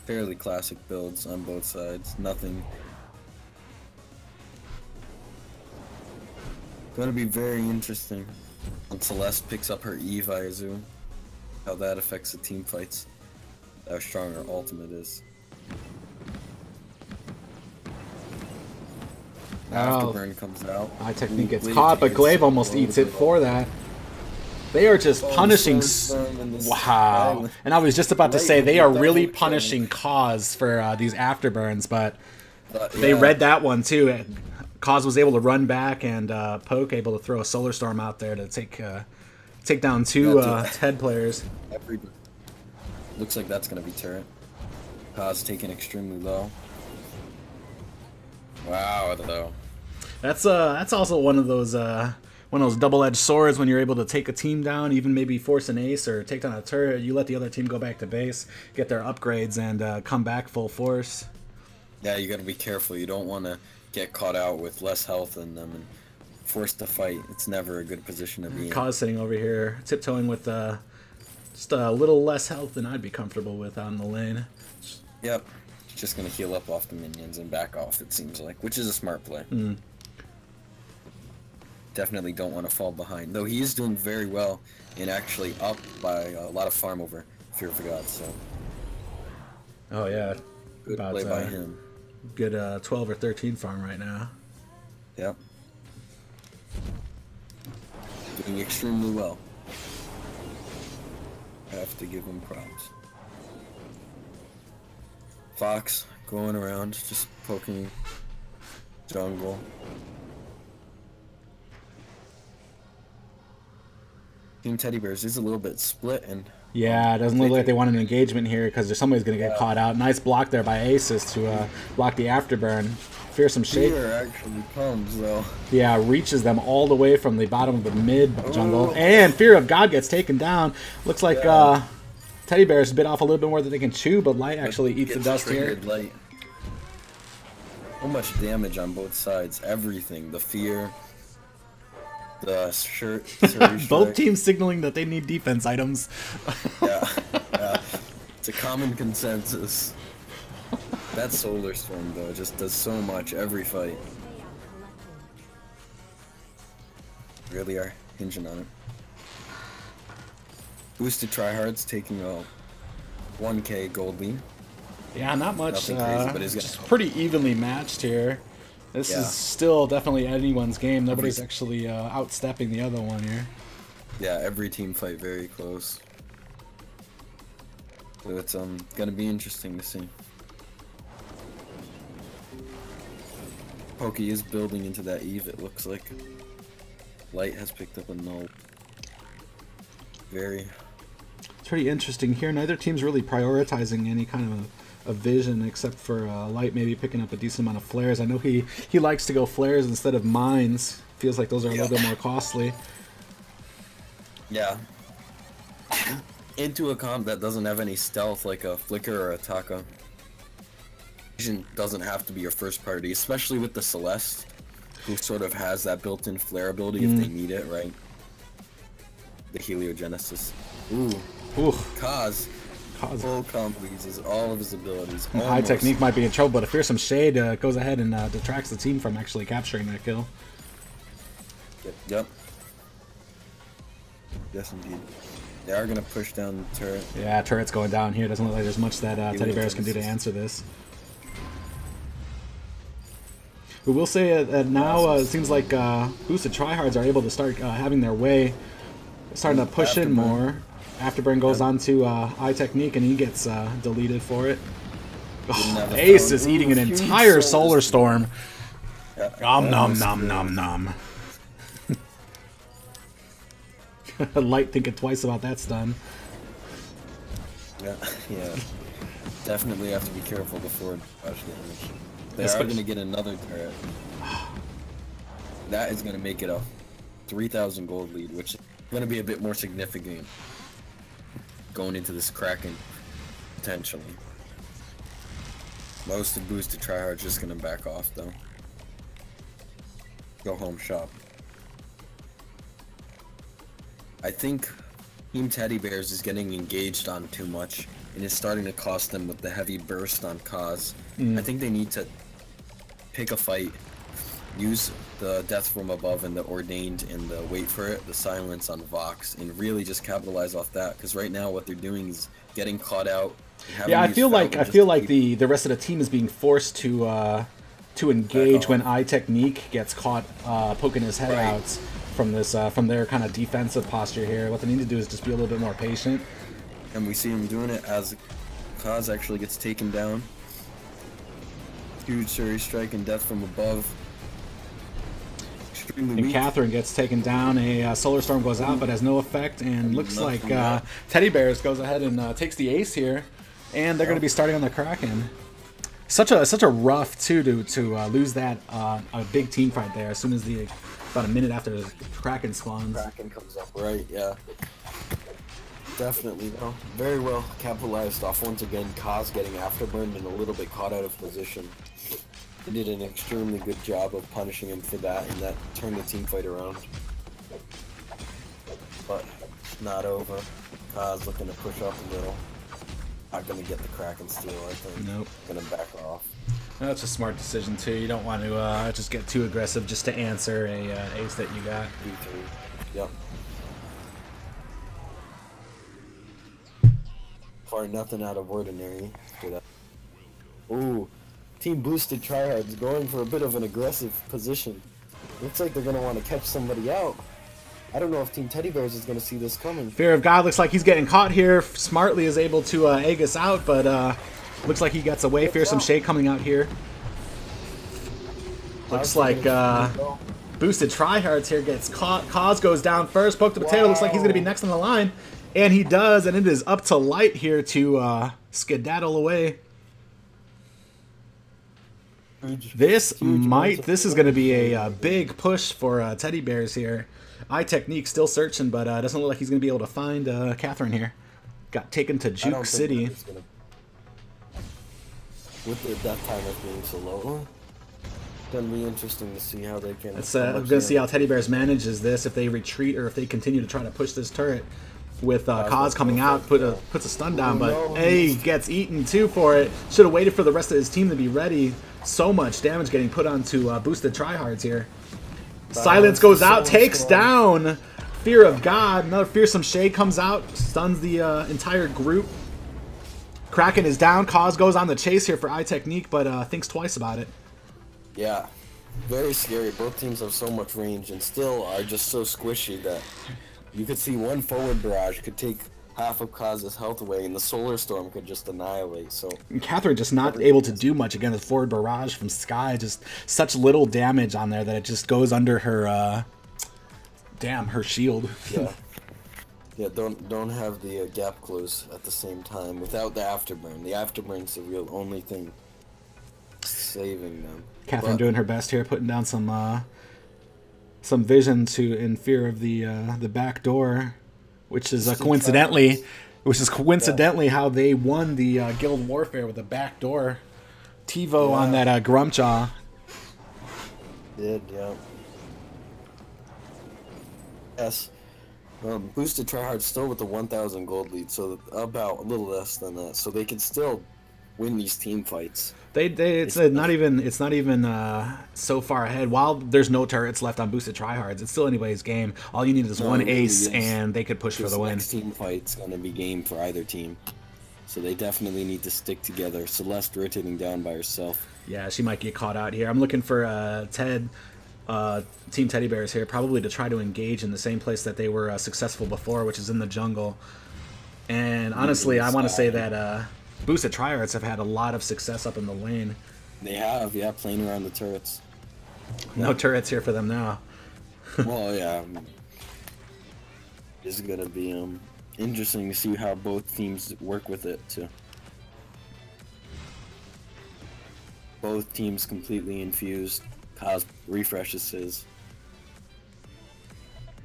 Fairly classic builds on both sides. Nothing. Going to be very interesting when Celeste picks up her Eve Aizu. How that affects the team fights. How strong her ultimate is. Afterburn comes out. Eye Technique gets caught, but Glaive almost eats it for that. They are just punishing. Wow. And I was just about to say they are really punishing Kaz for these afterburns, but they read that one too. Kaz was able to run back, and Poke able to throw a Solar Storm out there to take down two Ted players. Looks like that's gonna be turret. Kaz taken extremely low. Wow, though. That's also one of those double-edged swords when you're able to take a team down, even maybe force an ace or take down a turret. You let the other team go back to base, get their upgrades, and come back full force. Yeah, you gotta be careful. You don't want to get caught out with less health in them and forced to fight. It's never a good position to be in. Kaz sitting over here, tiptoeing with just a little less health than I'd be comfortable with out in the lane. Yep. Just gonna heal up off the minions and back off, it seems like, which is a smart play. Definitely don't want to fall behind, though he is doing very well and actually up by a lot of farm over Fear of God, so oh yeah, good play by him. Good 12 or 13 farm right now. Yep. Doing extremely well. I have to give him props. Fox going around, just poking jungle. Team Teddy Bears is a little bit split, and Yeah, it doesn't look like they want an engagement here because somebody's going to get caught out. Nice block there by Aces to block the afterburn. Fearsome Shake. Fear actually comes, though. Yeah, reaches them all the way from the bottom of the mid jungle. And Fear of God gets taken down. Looks like Teddy Bears bit off a little bit more than they can chew, but Light actually eats the dust here. Light. So much damage on both sides. Everything. The Fear. The shirt. Both teams signaling that they need defense items. Yeah. It's a common consensus. That Solar Storm, though, just does so much every fight. Really are hinging on it. Boosted Tryhards taking a 1k gold lead. Yeah, not much. Nothing crazy, but it's just pretty evenly matched here. This is still definitely anyone's game. Nobody's actually outstepping the other one here. Yeah, every team fight very close. So it's gonna be interesting to see. Pokey is building into that Eve, it looks like. Light has picked up a null. It's pretty interesting here. Neither team's really prioritizing any kind of a vision except for Light maybe picking up a decent amount of flares. I know he likes to go flares instead of mines. Feels like those are a little bit more costly. Yeah. Into a comp that doesn't have any stealth like a Flicker or a Taka. Vision doesn't have to be your first priority, especially with the Celeste, who sort of has that built-in flare ability if they need it, right? The Heliogenesis. Ooh. Kaz. Full combo uses all of his abilities. High Technique might be in trouble, but a Fearsome Shade goes ahead and detracts the team from actually capturing that kill. Yep. Yes, indeed. They are going to push down the turret. Yeah, turret's going down here. Doesn't look like there's much that Teddy Bears can do to answer this. We will say that now it seems like boosted Tryhards are able to start having their way, starting to push in more. Afterburn goes on to Eye Technique, and he gets deleted for it. Oh, Ace is eating an entire Solar Storm. Nom nom nom nom nom. Light thinking twice about that stun. Yeah. Definitely have to be careful before rush damage. They are going to get another turret. That is going to make it a 3,000 gold lead, which is going to be a bit more significant going into this Kraken, potentially. Most of boosted Tryhard just going to back off, though. Go home shop. I think Team Teddy Bears is getting engaged on too much, and it's starting to cost them with the heavy burst on Kaz. I think they need to pick a fight, use the Death from Above and the Ordained and the Wait for It, the Silence on Vox, and really just capitalize off that, because right now what they're doing is getting caught out. Yeah, I feel like the rest of the team is being forced to engage when Eye Technique gets caught poking his head out from this from their kind of defensive posture here. What they need to do is just be a little bit more patient. And we see him doing it as Kaz actually gets taken down. Huge Surrey Strike and Death from Above. Extremely weak. Catherine gets taken down. A Solar Storm goes out, but has no effect. And looks like Teddy Bears goes ahead and takes the ace here. And they're going to be starting on the Kraken. Such a rough to lose that a big team fight there. As soon as about a minute after the Kraken spawns. Kraken comes up, right? Yeah. Definitely, though. Very well capitalized off once again. Kaz getting afterburned and a little bit caught out of position. They did an extremely good job of punishing him for that, and that turned the team fight around. But not over. Kaz looking to push up a little. Not gonna get the Kraken steal, I think. Nope. Gonna back off. That's a smart decision too. You don't want to just get too aggressive just to answer a ace that you got. V3. Yep. Far nothing out of ordinary. Ooh, team boosted Tryhards going for a bit of an aggressive position. Looks like they're gonna want to catch somebody out. I don't know if Team Teddy Bears is gonna see this coming. Fear of God looks like he's getting caught here. Smartly is able to egg us out, but Looks like he gets away. Fearsome Shade coming out here. Looks like Boosted Tryhards here gets caught. Cause goes down first. Poke the Potato. Looks like he's going to be next on the line. And he does. And it is up to Light here to skedaddle away. This is going to be a big push for Teddy Bears here. Eye Technique still searching, but doesn't look like he's going to be able to find Catherine here. Got taken to Juke City. With the death timer being so low, it's going to be interesting to see how they can... I'm going to see how Teddy Bears manages this, if they retreat or if they continue to try to push this turret. With Kaz coming out, puts a stun down, but he gets eaten too for it. Should have waited for the rest of his team to be ready. So much damage getting put onto Boosted Tryhards here. Silence goes out, takes down Fear of God. Another Fearsome Shade comes out, stuns the entire group. Kraken is down. Kaz goes on the chase here for Eye Technique, but thinks twice about it. Yeah, very scary. Both teams have so much range and still are just so squishy that you could see one forward barrage could take half of Kaz's health away, and the Solar Storm could just annihilate. So and Catherine just not able to do much against the forward barrage from Sky. Just such little damage on there that it just goes under her. Her shield. Yeah, don't have the gap close at the same time without the afterburn. The afterburn's the real only thing saving them. Catherine doing her best here, putting down some vision in fear of the back door, which is coincidentally how they won the guild warfare with the back door. TiVo on that Grumjaw. Did yeah. Yes. Boosted Tryhard still with the 1,000 gold lead, so about a little less than that, so they can still win these team fights. It's not even so far ahead. While there's no turrets left on Boosted Tryhards, it's still anybody's game. All you need is one ace, and they could push for the win. Next team fight's gonna be game for either team, so they definitely need to stick together. Celeste rotating down by herself. Yeah, she might get caught out here. I'm looking for Team Teddy Bears here, probably to try to engage in the same place that they were successful before, which is in the jungle. And honestly, I want to say that Boosted Tryhards have had a lot of success up in the lane. They have, yeah, playing around the turrets. No turrets here for them now. Well, yeah. It's gonna be interesting to see how both teams work with it too. Both teams completely infused. Kaz refreshes his.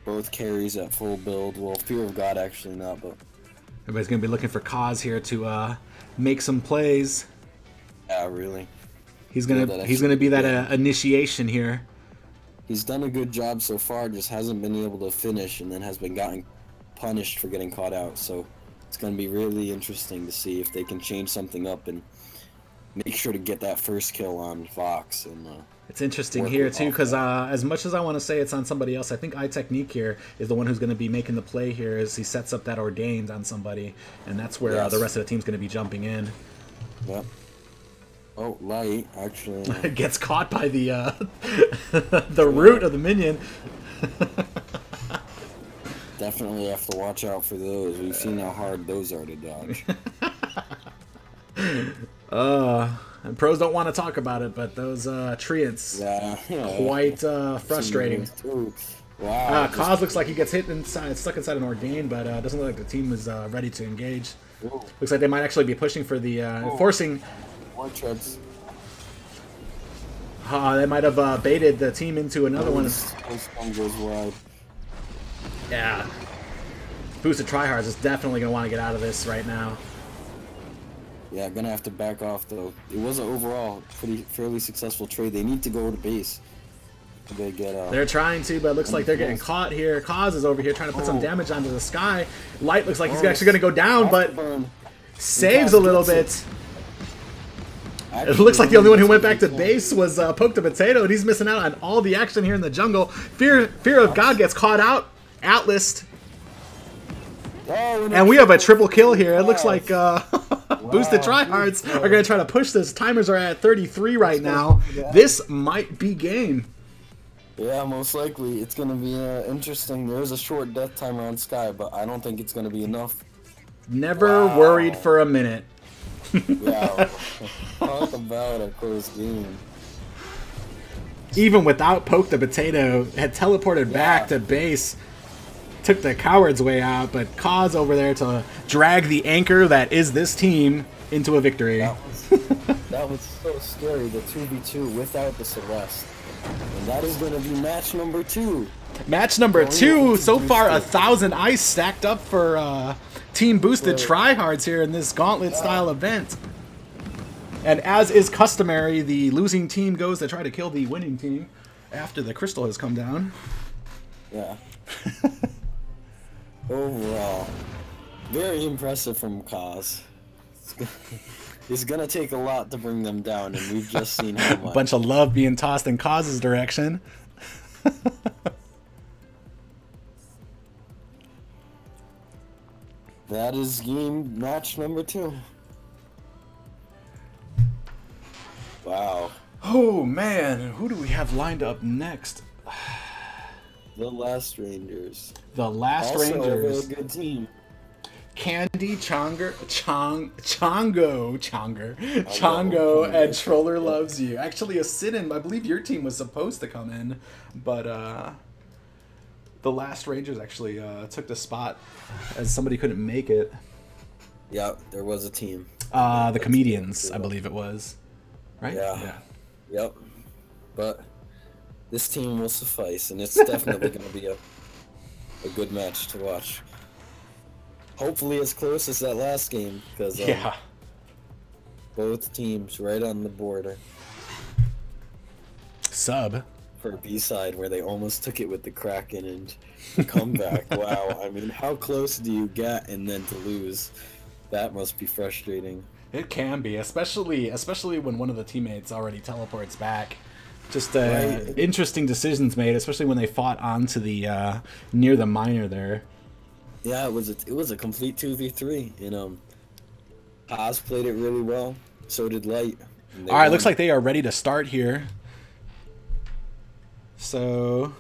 Both carries at full build. Well, Fear of God actually not, but everybody's gonna be looking for Kaz here to make some plays. Yeah, really. He's gonna be that initiation here. He's done a good job so far, just hasn't been able to finish, and then has been gotten punished for getting caught out. So it's gonna be really interesting to see if they can change something up and make sure to get that first kill on Fox. And it's interesting here too, because as much as I want to say it's on somebody else, I think Eye Technique here is the one who's going to be making the play here as he sets up that Ordained on somebody, and that's where the rest of the team's going to be jumping in. Yep. Oh, Light actually gets caught by the the root of the minion. Definitely have to watch out for those. We've seen how hard those are to dodge. And pros don't want to talk about it, but those treants, quite frustrating. Wow. Kaz looks like he gets hit inside, stuck inside an Ordained, but doesn't look like the team is ready to engage. Ooh. Looks like they might actually be pushing for the forcing. They might have baited the team into another one. Goes wide. Yeah. Boosted Tryhards is definitely going to want to get out of this right now. Yeah, gonna have to back off though. It was an overall fairly successful trade. They need to go to base. They get. They're trying to, but it looks like they're getting caught here. Kaz is over here trying to put some damage onto the Sky. Light looks like he's actually gonna go down, but saves a little bit. It looks like the only one who went back to base was Poke the Potato, and he's missing out on all the action here in the jungle. Fear of God gets caught out. Atlas. And we have a triple kill here. It looks like Boosted Tryhards are going to try to push this. Timers are at 33 right now. This might be game. Yeah, most likely. It's going to be interesting. There is a short death timer on Sky, but I don't think it's going to be enough. Never worried for a minute. Yeah, talk about a close game. Even without Poke the Potato, had teleported back to base. Took the coward's way out, but Kaz over there to drag the anchor that is this team into a victory. That was so scary, the 2v2 without the Celeste. And that is going to be match number 2. Match number 2. So far, 1,000 ice stacked up for Team Boosted Tryhards here in this gauntlet-style event. And as is customary, the losing team goes to try to kill the winning team after the crystal has come down. Yeah. Overall, very impressive from Kaz. It's gonna take a lot to bring them down, and we've just seen how much. Bunch of love being tossed in Kaz's direction. That is game match number 2. Wow. Oh man, who do we have lined up next? The Last Rangers. The Last Also Rangers. a very good team. Candy, Chongo, and Troller Loves You. Actually, a sit-in. I believe your team was supposed to come in, but the Last Rangers actually took the spot as somebody couldn't make it. Yep, there was a team. The Comedians, I believe it was. Right? Yeah. Yep. But this team will suffice, and it's definitely going to be a good match to watch. Hopefully as close as that last game, because both teams right on the border. Sub. For B-side, where they almost took it with the Kraken and the comeback. Wow, I mean, how close do you get and then to lose? That must be frustrating. It can be, especially when one of the teammates already teleports back. Just Right. interesting decisions made, especially when they fought onto the near the miner there. Yeah, it was a complete 2v3, and Haas played it really well. So did Light. All right, looks like they are ready to start here. So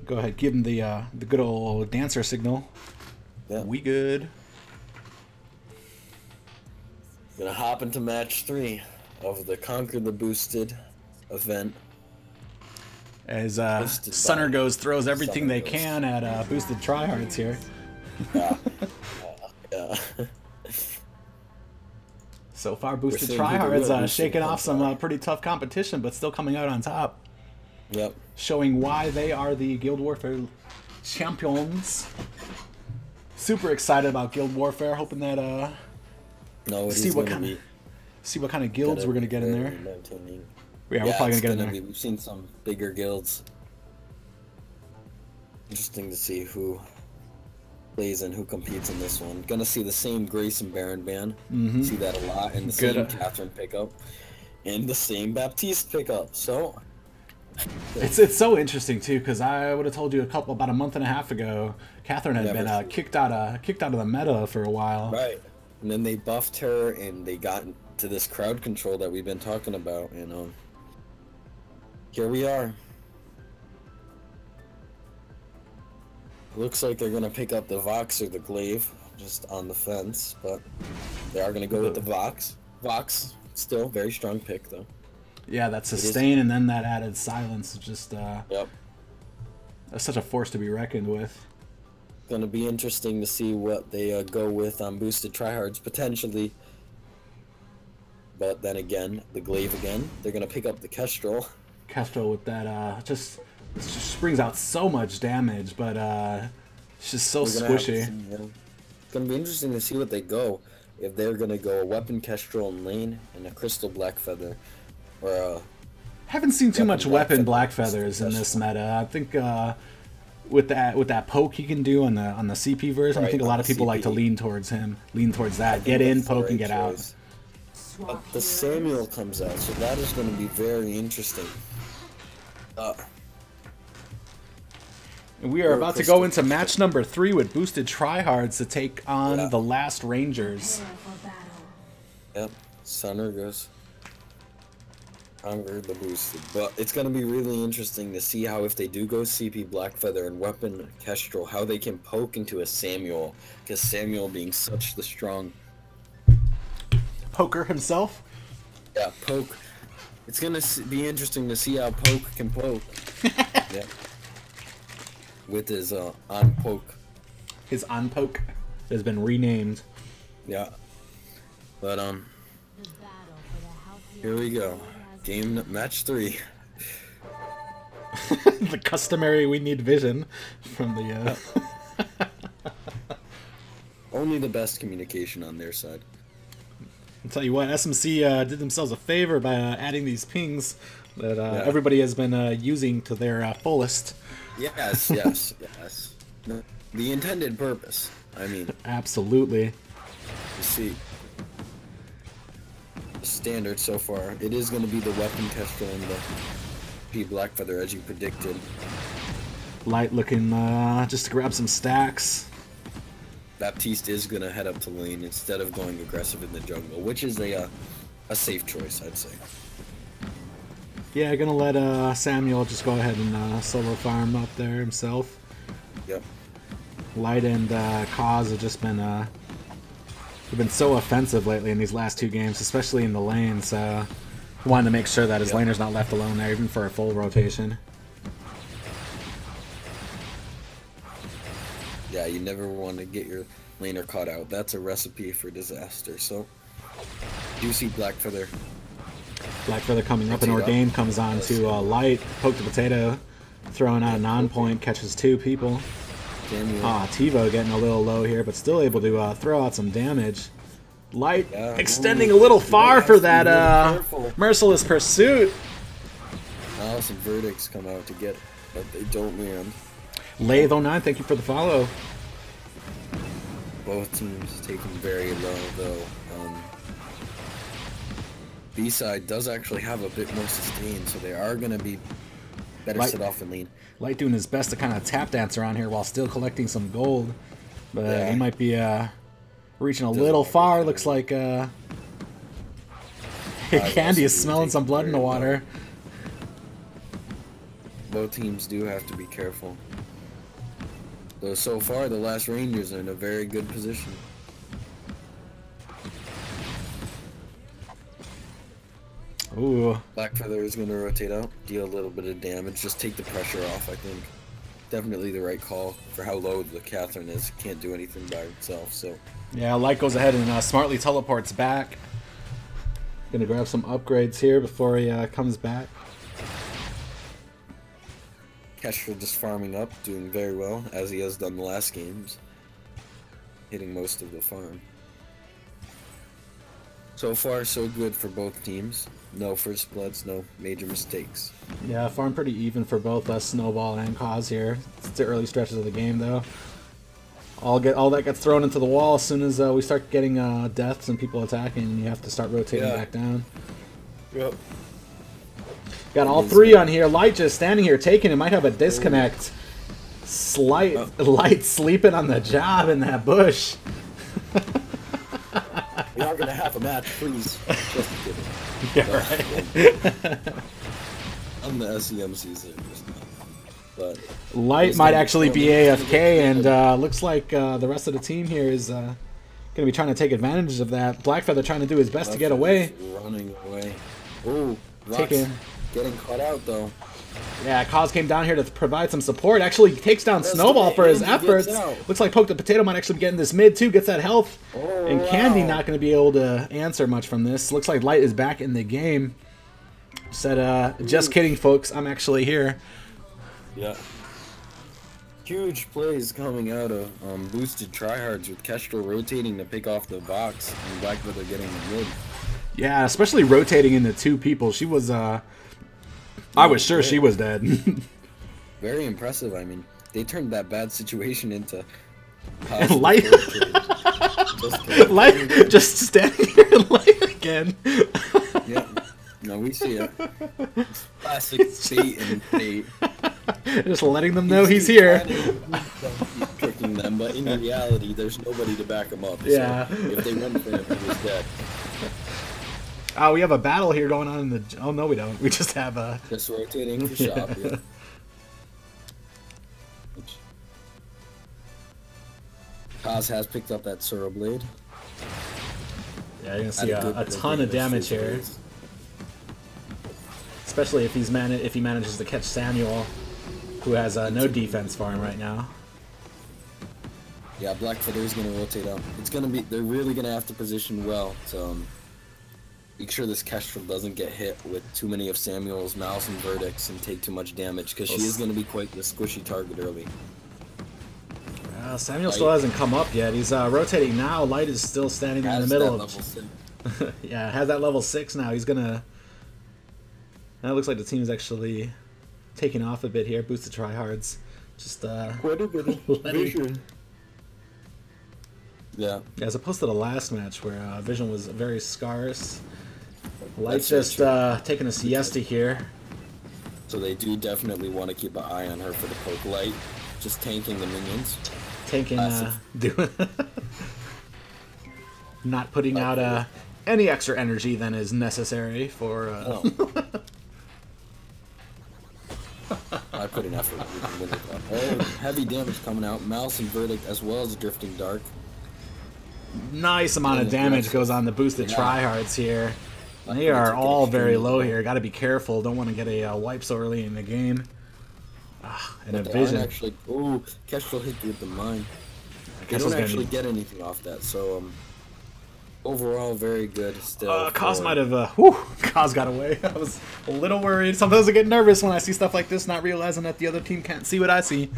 go ahead, give them the good old dancer signal. Yeah. We good. Gonna hop into match 3 of the Conquer the Boosted event. As SnGO throws everything they SnGO. can at Boosted Tryhards here. Yeah. So far, Boosted seeing who the real Tryhards Boosted shaking off ones some are. pretty tough competition, but still coming out on top. Yep. Showing why they are the Guild Warfare champions. Super excited about Guild Warfare, hoping that No, it see is what gonna kind be of guilds we're gonna get in there. very entertaining. Yeah, we're probably it's gonna get in there. We've seen some bigger guilds. Interesting to see who plays and who competes in this one. Gonna see the same Grace and Baron ban. See that a lot, and the Good, same Catherine pickup, and the same Baptiste pickup. So It's so interesting too, because I would have told you about a month and a half ago, Catherine had Never been kicked out of the meta for a while. right, and then they buffed her, and they got into this crowd control that we've been talking about. Here we are. Looks like they're gonna pick up the Vox or the Glaive, just on the fence, but they are gonna go with the Vox. Vox, still very strong pick though. Yeah, that sustain and then that added silence is just Yep. such a force to be reckoned with. Gonna be interesting to see what they go with on Boosted Tryhards potentially. But then again, the Glaive again. They're gonna pick up the Kestrel. Kestrel with that just brings out so much damage, but it's just so We're gonna have to squishy. see, It's gonna be interesting to see what they go. If they're gonna go a Weapon Kestrel in lane and a Crystal Black Feather, or a Haven't seen too much weapon black Feather. feathers in this meta. I think with that poke he can do on the CP version, I Right, think a on lot the of people like to CP. lean towards that. I Get think in, that's the poke, and right get out. choice. But the Samuel comes out, so that is gonna be very interesting. And we are Or about to Crystal go into match number 3 with Boosted Tryhards to take on Yeah. the Last Rangers. Yep, Sunner goes. Hunger the Boosted. But it's gonna be really interesting to see how, if they do go CP Blackfeather and Weapon Kestrel, how they can poke into a Samuel, because Samuel being such the strong Poker himself. Yeah, Poke. It's gonna be interesting to see how Poke can poke. Yeah. With his on poke. His on poke has been renamed. Yeah. But here we go. Match 3. The customary we need vision from the Only the best communication on their side. I'll tell you what, SMC did themselves a favor by adding these pings that Yeah. everybody has been using to their fullest. Yes, yes, yes. The intended purpose. I mean, Absolutely. you see. The standard so far. It is going to be the weapon tester and the P Blackfeather as you predicted. Light looking just to grab some stacks. Baptiste is going to head up to lane instead of going aggressive in the jungle, which is a safe choice, I'd say. Yeah, gonna let Samuel just go ahead and solo farm up there himself. Yep. Light and Kaz have just been they've been so offensive lately in these last 2 games, especially in the lane. So wanted to make sure that his laner's not left alone there, even for a full rotation. Yeah, you never want to get your laner caught out. That's a recipe for disaster. So, you see Blackfeather. Blackfeather coming up, and Ordain comes on to Light, poke the potato, throwing out a non-point, catches 2 people. Tivo getting a little low here, but still able to throw out some damage. Light extending a little far for that merciless pursuit. Now some verdicts come out to get it, but they don't land. Lathe09, thank you for the follow. Both teams taking very low, though. B-side does actually have a bit more sustain, so they are going to be better set off and lean. Light doing his best to kind of tap dance around here while still collecting some gold. But he might be reaching a little far. Looks like Candy is smelling some blood in the water. Both teams do have to be careful. Though so far, the last Rangers are in a very good position. Ooh. Blackfeather is going to rotate out, deal a little bit of damage, just take the pressure off, I think. Definitely the right call for how low the Catherine is. Can't do anything by himself, so... Yeah, Light goes ahead and smartly teleports back. Gonna grab some upgrades here before he comes back. Kestrel just farming up, doing very well, as he has done the last games. Hitting most of the farm. So far, so good for both teams. No first bloods, no major mistakes. Yeah, farm pretty even for both Snowball and Kaz here. It's the early stretches of the game, though. All that gets thrown into the wall as soon as we start getting deaths and people attacking, and you have to start rotating back down. Yep. Got all 3 on here. Light just standing here taking it. Might have a disconnect. Light sleeping on the job in that bush. We are gonna have a match, please. Just kidding. Yeah, right. I'm the SEMC series now. But Light might actually be AFK, and looks like the rest of the team here is going to be trying to take advantage of that. Blackfeather trying to do his best to get away. Running away. Ooh, getting caught out though. Yeah, Kaz came down here to provide some support. Actually takes down Snowball for his efforts. Looks like Poke the Potato might actually be getting this mid too. Gets that health. And Candy not going to be able to answer much from this. Looks like Light is back in the game. Said, just kidding, folks. I'm actually here. Yeah. Huge plays coming out of boosted tryhards with Kestrel rotating to pick off the box and Blackfeather getting the mid. Yeah, especially rotating into 2 people. She was, I was sure she was dead. Very impressive. I mean, they turned that bad situation into Light. Light just standing here and Light again. Yeah. No, we see it. Classic bait and bait. Just letting them know he's here. Tricking them, but in reality, there's nobody to back him up. Yeah. So if they run for him, he was dead. Oh, we have a battle here going on in the... Oh, no, we don't. We just have a... Just rotating for shop, yeah. Kaz has picked up that Sura Blade. Yeah, you're gonna see a ton of damage here, especially if if he manages to catch Samuel, who has no defense for him right now. Yeah, Black Feather is gonna rotate out. They're really gonna have to position well to make sure this Kestrel doesn't get hit with too many of Samuel's Malice and Verdicts and take too much damage, because she is gonna be quite the squishy target early. Samuel still hasn't come up yet. He's rotating now. Light is still standing in the middle of. Yeah, has that level 6 now. He's gonna. Now it looks like the team's actually taking off a bit here. Boosted tryhards. Just quite a bit of vision. Yeah. As opposed to the last match where vision was very scarce. Light's just taking a siesta here. So they do definitely want to keep an eye on her for the poke. Light just tanking the minions. Tanking, doing not putting out any extra energy than is necessary for. I put an effort. Oh, heavy damage coming out. Malice and Verdict as well as Drifting Dark. Nice amount of damage goes on the boosted tryhards here. They are all very low here. Got to be careful. Don't want to get a wipe so early in the game. And a vision. Actually, oh, Kestrel hit you with the mine. They don't actually get anything off that, so overall very good still. Kaz might have, Kaz got away. I was a little worried. Sometimes I get nervous when I see stuff like this, not realizing that the other team can't see what I see.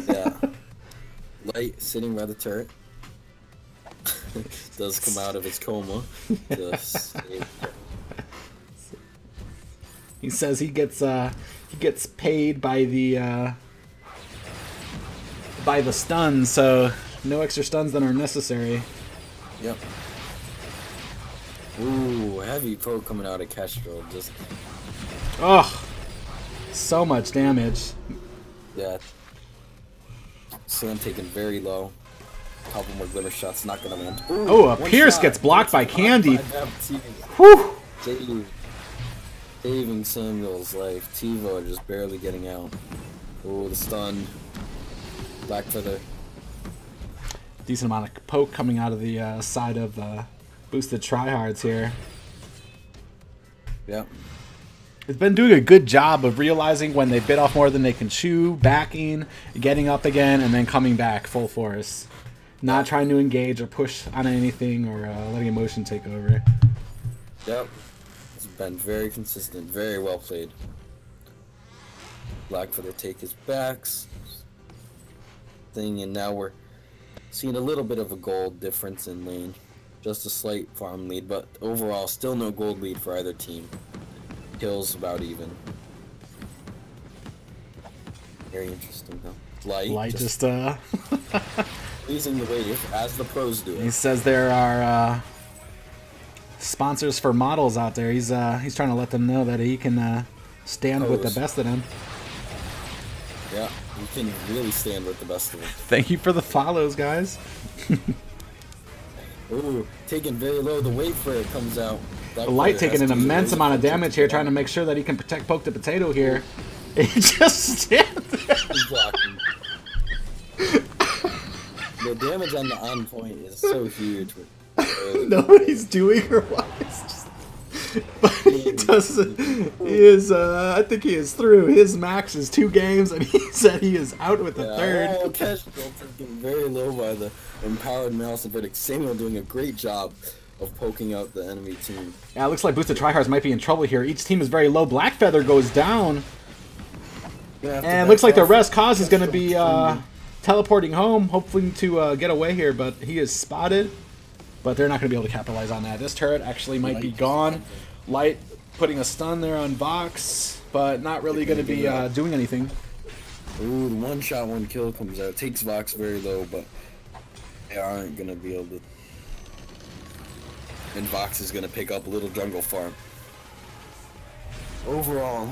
Yeah. Light sitting by the turret. Does come out of his coma. He says he gets paid by the stuns, so no extra stuns that are necessary. Yep. Ooh, heavy poke coming out of Kestrel. Just so much damage. Yeah. Sam taken very low. Couple more glimmer shots, not gonna land. Ooh, a Pierce gets blocked by Candy. Whew! Saving Samuel's life. Tivo just barely getting out. Ooh, the stun. Black Feather. Decent amount of poke coming out of the side of boosted tryhards here. Yeah. It's been doing a good job of realizing when they bit off more than they can chew, backing, getting up again, and then coming back full force. Not trying to engage or push on anything or letting emotion take over. Yep. It's been very consistent, very well played. Black Feather take his backs thing, and now we're seeing a little bit of a gold difference in lane. Just a slight farm lead, but overall still no gold lead for either team. Kills about even. Very interesting though. Light just pleasing the wave as the pros do it. He says there are sponsors for models out there. He's trying to let them know that he can stand with the best of them. Yeah, you can really stand with the best of them. Thank you for the follows, guys. Ooh, taken very low. The wave flare comes out. Light taking an immense amount of damage here, trying to make sure that he can protect Poke the Potato here. He just stands there. The damage on the on point is so huge. Nobody's doing or what? It's just... But he doesn't. He is. I think he is through. His max is 2 games, and he said he is out with the third. Oh, Kestrel taken very low by the empowered Malice and Verdict. Samuel doing a great job of poking out the enemy team. Yeah, it looks like Boosted Tryhards might be in trouble here. Each team is very low. Black Feather goes down. And it looks like the rest Kaz is going to be teleporting home, hoping to get away here, but he is spotted. But they're not going to be able to capitalize on that. This turret actually might be gone. Light putting a stun there on Vox, but not really going to be doing anything. Ooh, the one shot, one kill comes out. Takes Vox very low, but they aren't going to be able to. And Vox is going to pick up a little jungle farm. Overall,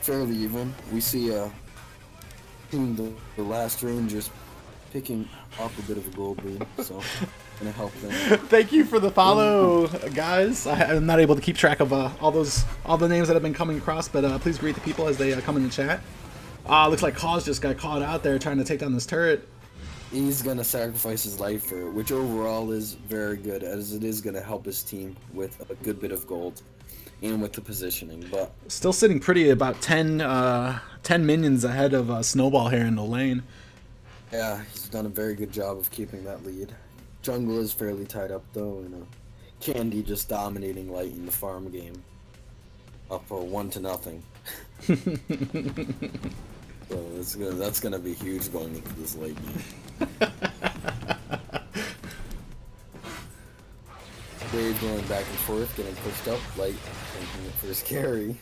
fairly even. We see the last Rangers picking up a bit of a gold lead, so gonna help them. Thank you for the follow, guys. I'm not able to keep track of all the names that have been coming across, but please greet the people as they come in the chat. Looks like Kaz just got caught out there trying to take down this turret. he's gonna sacrifice his life for it, which overall is very good, as it is gonna help his team with a good bit of gold and with the positioning. But Still sitting pretty about 10 minions ahead of Snowball here in the lane. yeah, he's done a very good job of keeping that lead. Jungle is fairly tied up though, and Candy just dominating Light in the farm game, up 1-0. So that's gonna be huge going into this late game. Wave going back and forth, getting pushed up, Light taking it for his carry.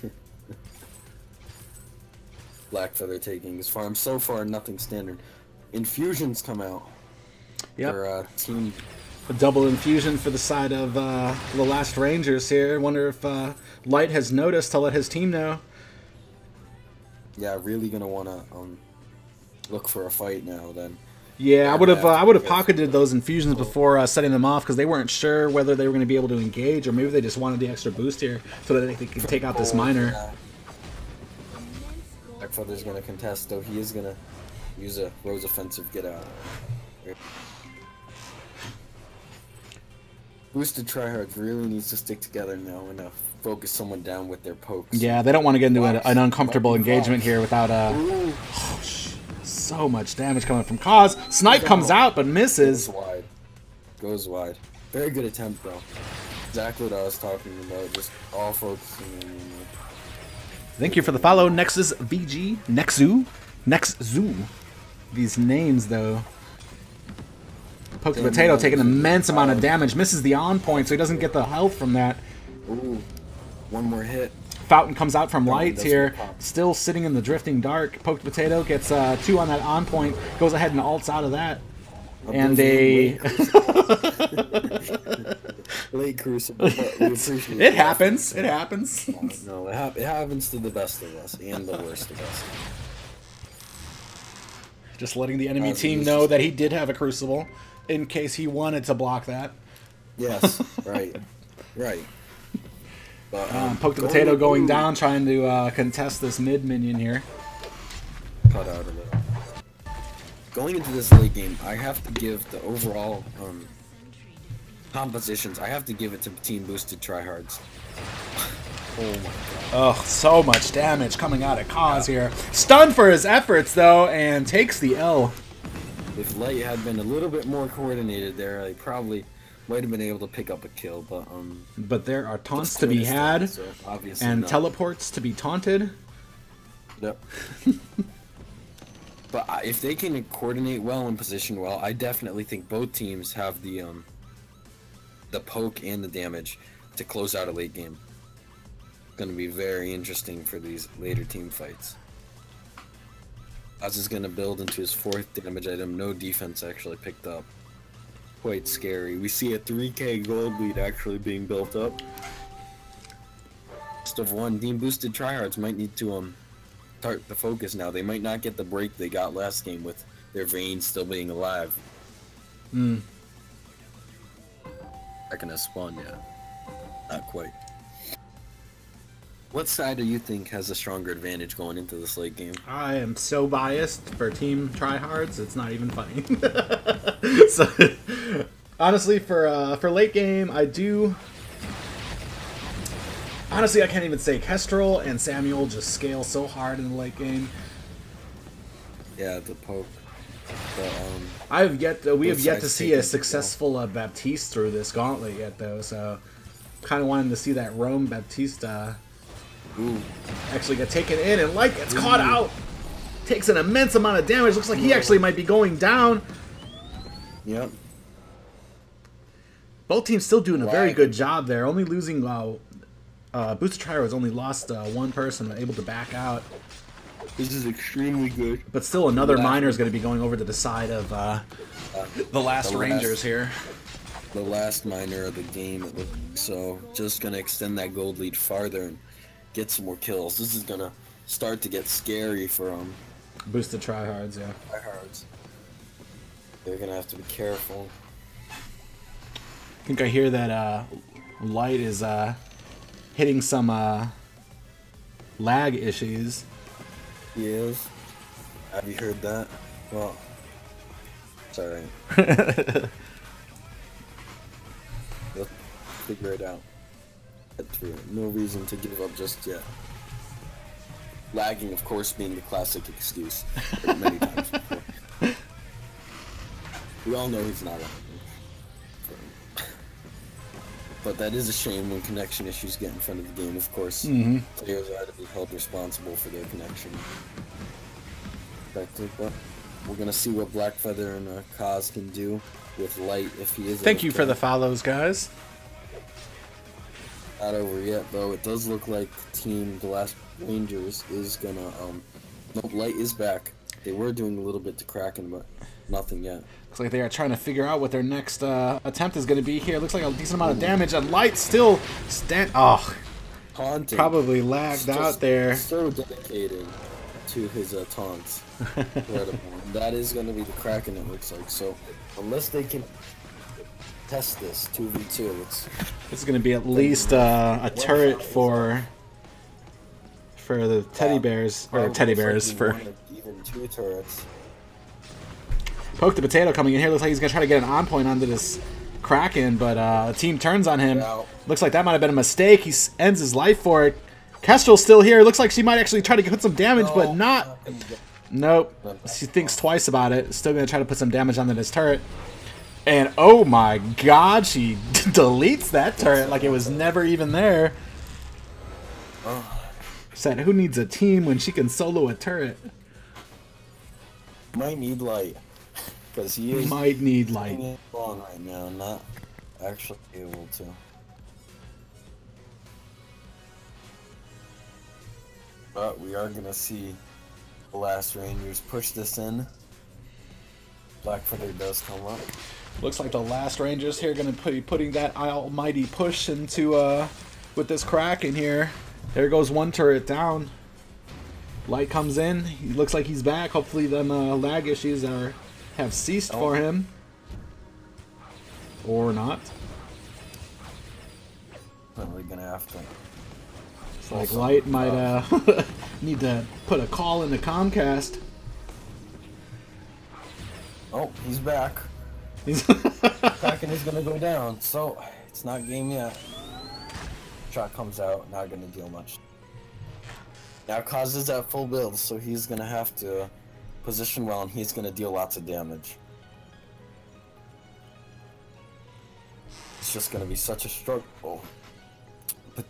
Black Feather taking his farm. So far, nothing standard. Infusions come out. Yep. For team. A double infusion for the side of the last Rangers here. Wonder if Light has noticed to let his team know. Yeah, really gonna wanna look for a fight now. Then. Yeah, I would have pocketed those infusions before setting them off because they weren't sure whether they were going to be able to engage or maybe they just wanted the extra boost here so that they could take out this miner. Yeah. Black Feather's gonna contest though. He is gonna use a Rose offensive. Get out. Boosted tryhards really needs to stick together now and focus someone down with their pokes. Yeah, they don't want to get into an uncomfortable engagement here without Ooh. so much damage coming from Cause. Snipe comes out but misses. Goes wide. Goes wide. Very good attempt though. Exactly what I was talking about. Just all focusing. Thank you for the follow, Nexus VG, Nexzu. These names though. Poke the Potato taking an immense amount of damage, misses the on point, so he doesn't get the health from that. Ooh, one more hit. Fountain comes out from Lights here, still sitting in the drifting dark. Poked Potato gets 2 on that on point, goes ahead and ults out of that. And a late crucible. But we appreciate it happens. It happens. No, it happens to the best of us and the worst of us. Just letting the enemy team know that he did have a crucible in case he wanted to block that. Yes, right, right. But, Poke the Potato going down, trying to contest this mid minion here. Cut out a little. Going into this late game, I have to give the overall compositions. I have to give it to Team Boosted Tryhards. Oh my god. Oh, so much damage coming out of Cause here. Stunned for his efforts though, and takes the L. If Light had been a little bit more coordinated there, I probably might have been able to pick up a kill, but there are taunts to be had, so and teleports to be taunted. Yep. But if they can coordinate well and position well, I definitely think both teams have the poke and the damage to close out a late game. Going to be very interesting for these later team fights. Oz is going to build into his 4th damage item. No defense actually picked up. Quite scary. We see a 3k gold lead actually being built up. Just of one. Team Boosted Tryhards might need to start the focus now. They might not get the break they got last game with their veins still being alive. Second has spawned, yeah. Not quite. What side do you think has a stronger advantage going into this late game? I am so biased for Team Tryhards, it's not even funny. So, honestly, for late game, I do. Honestly, I can't even say Kestrel and Samuel just scale so hard in the late game. Yeah, the poke. We have yet to see a successful Baptiste through this gauntlet yet, though. So, kind of wanting to see that Rome Baptiste. Actually get taken in, and Light gets caught out. Takes an immense amount of damage. Looks like he actually might be going down. Yep. Both teams still doing a very good job there. Only losing Boosted Tryhards only lost one person, able to back out. This is extremely good. But still, another miner is going to be going over to the side of the last Rangers here. The last miner of the game, it looks so. Just going to extend that gold lead farther and get some more kills. This is going to start to get scary for Boosted Tryhards, yeah. Tryhards. They're going to have to be careful. I think I hear that Light is hitting some lag issues. He is. Have you heard that? Well, It's alright. Let's figure it out. No reason to give up just yet. Lagging, of course, being the classic excuse. Heard many times before. We all know he's not lagging. But that is a shame when connection issues get in front of the game, of course. Players are to be held responsible for their connection. But we're going to see what Blackfeather and Kaz can do with Light if he is. Thank you for the follows, guys. Not over yet, though. It does look like Team The Last Rangers is going to... No, Light is back. They were doing a little bit to Kraken, but nothing yet. Looks like they are trying to figure out what their next attempt is going to be here. Looks like a decent amount of damage, and Light still Taunting. Probably lagged out there. So dedicated to his taunts. Incredible. That is going to be the Kraken, it looks like. So, unless they can test this 2v2, this is going to be at least a turret for the teddy bears, or teddy bears for. Even 2 turrets. Poke the Potato coming in here. Looks like he's going to try to get an on-point onto this Kraken, but the team turns on him. Looks like that might have been a mistake. He ends his life for it. Kestrel's still here. Looks like she might actually try to put some damage, but not. Nope. She thinks twice about it. Still going to try to put some damage onto this turret. And oh my god, she deletes that turret like it was never even there. Said, who needs a team when she can solo a turret? Might need Light. Because he is might need Light on right now, not actually able to. But we are gonna see the Last Rangers push this in. Blackfeather does come up. Looks like the Last Rangers here gonna be putting that almighty push into with this Kraken here. There goes one turret down. Light comes in. He looks like he's back. Hopefully, them lag issues have ceased for him, or not. Probably gonna have to. It's like Light might need to put a call into Comcast. Oh, he's back. Kraken is gonna go down, so it's not game yet. Shot comes out, not gonna deal much. Now Kaz is at full build, so he's gonna have to position well, and he's gonna deal lots of damage. It's just gonna be such a struggle. But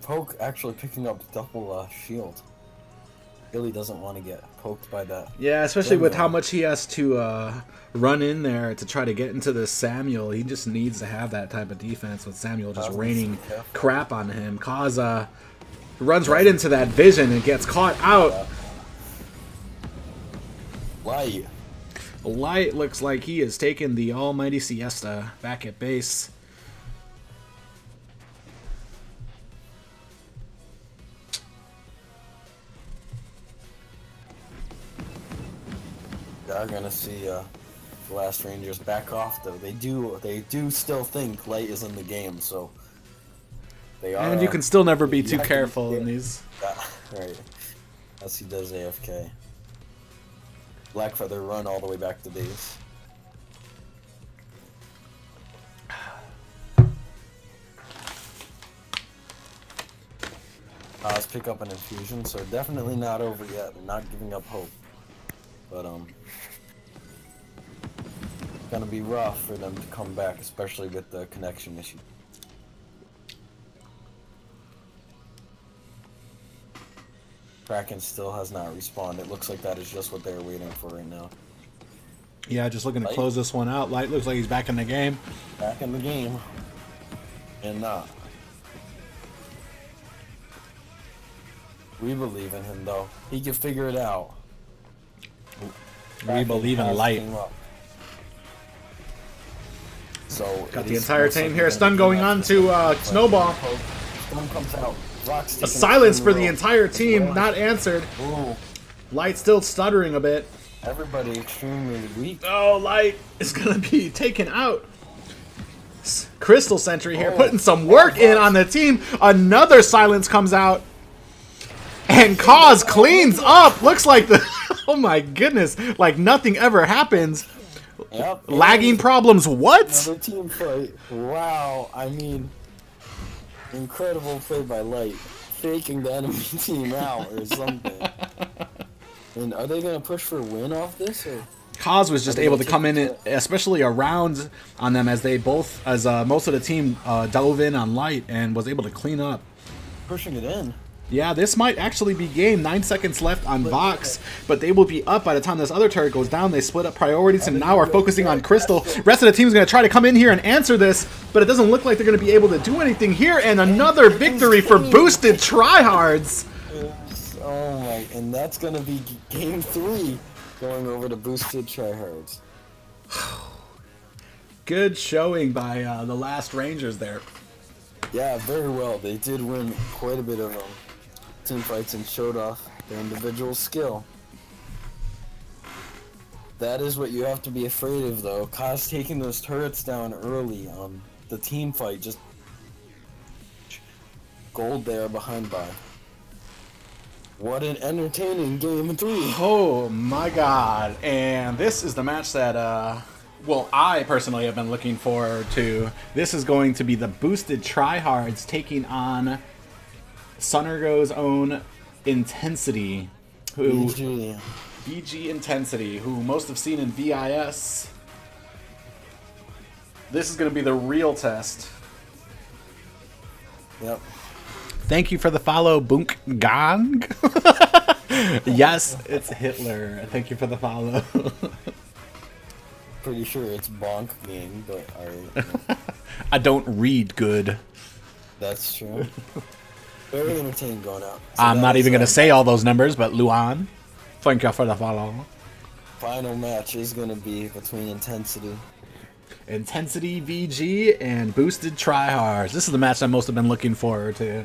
Poke actually picking up double shield. Really doesn't want to get poked by that. Yeah, especially with how much he has to run in there to try to get into the Samuel. He just needs to have that type of defense with Samuel just raining crap on him. Kaz runs right into that vision and gets caught out. Light. Light looks like he has taken the almighty siesta back at base. Are gonna see the Last Rangers back off though. They do still think Light is in the game, so they are. And you can still never be too careful in these. Right. As he does AFK. Blackfeather run all the way back to base. Let's pick up an infusion, so definitely not over yet. They're not giving up hope. But gonna be rough for them to come back, especially with the connection issue. Kraken still has not respawned. It looks like that is just what they're waiting for right now. Yeah, just looking to close this one out. Light looks like he's back in the game. Back in the game. And not. We believe in him though. He can figure it out. We believe in Light. So got the entire team here. Stun going on to Snowball. Stun comes out. A silence for the entire team, not answered. Ooh. Light still stuttering a bit. Everybody extremely weak. Oh, Light is going to be taken out. Crystal Sentry here putting some work in on the team. Another silence comes out. And Kaz cleans up. Looks like the... Oh my goodness. Like nothing ever happens. Yep. Lagging problems. What? Another team fight. Wow. I mean, incredible play by Light. Faking the enemy team out or something. And are they going to push for a win off this? Or? Kaz was just able to come in, especially around on them as most of the team dove in on Light and was able to clean up. Pushing it in. Yeah, this might actually be game. 9 seconds left on Vox, but they will be up by the time this other turret goes down. They split up priorities and now are focusing on Crystal. Rest of the team is going to try to come in here and answer this, but it doesn't look like they're going to be able to do anything here. And another victory for Boosted Tryhards. Oh my, and that's going to be game 3 going over to Boosted Tryhards. Good showing by the last Rangers there. Yeah, very well. They did win quite a bit of team fights and showed off their individual skill. That is what you have to be afraid of, though. Kaz taking those turrets down early on the team fight, just gold there behind by. What an entertaining game 3. Oh my god. And this is the match that, well, I personally have been looking forward to. This is going to be the Boosted Tryhards taking on SnGO's own Intensity, who BG Intensity, who most have seen in VIS. This is going to be the real test. Yep. Thank you for the follow, Bunk Gang. Yes, it's Hitler. Thank you for the follow. Pretty sure it's Bonk Gang, but alright. I don't read good. That's true. Very entertaining going out. So I'm not even going to say all those numbers, but Luan, thank you for the follow. Final match is going to be between Intensity. Intensity VG and Boosted Tryhards. This is the match I most have been looking forward to.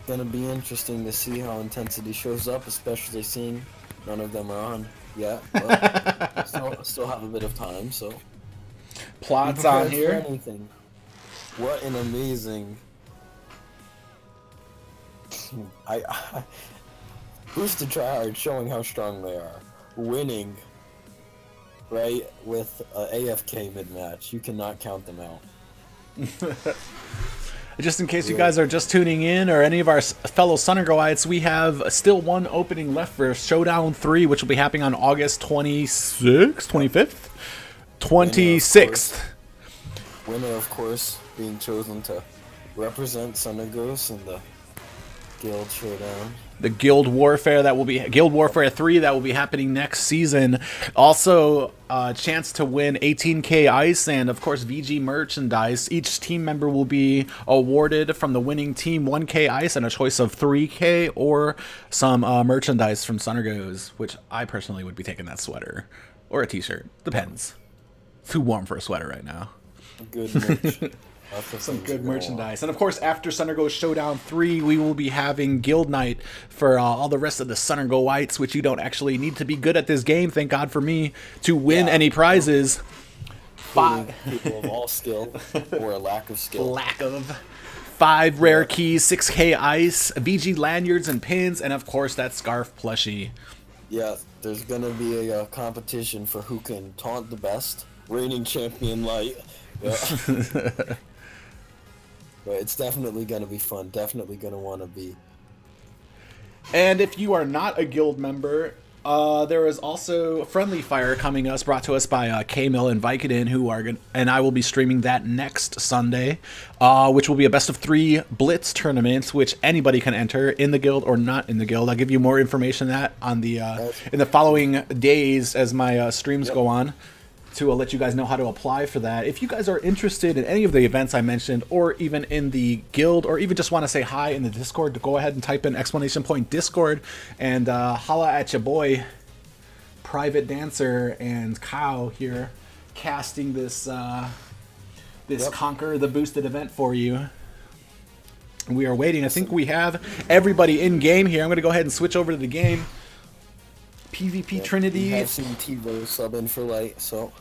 Going to be interesting to see how Intensity shows up, especially seeing none of them are on yet. But still have a bit of time, so. Plots on here. Anything. What an amazing. Boosted Tryhard showing how strong they are. Winning, right, with AFK mid-match. You cannot count them out. Just in case you guys are just tuning in, or any of our fellow SnGOites, we have still one opening left for Showdown 3, which will be happening on August 26th? 25th? 26th. Winner, of course, being chosen to represent SnGOs in the Guild Showdown. The Guild Warfare that will be Guild Warfare 3 that will be happening next season. Also, a chance to win 18k ice and of course VG merchandise. Each team member will be awarded from the winning team 1k ice and a choice of 3k or some merchandise from SnGOs, which I personally would be taking that sweater or a t-shirt. Depends. It's too warm for a sweater right now. Good merch. Some good merchandise. And of course, after SnGO Showdown 3, we will be having Guild Night for all the rest of the SnGOites, which you don't actually need to be good at this game, thank God for me, to win any prizes. People of all skill or a lack of skill. Lack of. 5 rare keys, 6k ice, VG lanyards and pins, and of course that scarf plushie. Yeah, there's going to be a competition for who can taunt the best. Reigning champion Light. Yeah. But it's definitely going to be fun. Definitely going to want to be. And if you are not a guild member, there is also Friendly Fire coming us, brought to us by K-Mill and Vicodin, who are gonna, and I will be streaming that next Sunday, which will be a best of 3 Blitz tournaments, which anybody can enter in the guild or not in the guild. I'll give you more information on that on the in the following days as my streams go on, to let you guys know how to apply for that. If you guys are interested in any of the events I mentioned, or even in the guild, or even just want to say hi in the Discord, go ahead and type in !Discord and holla at your boy, Private Dancer and Kyle here, casting this Conquer the Boosted event for you. We are waiting. I think we have everybody in game here. I'm going to go ahead and switch over to the game. PvP Trinity. I've seen TiVo sub in for Light, so.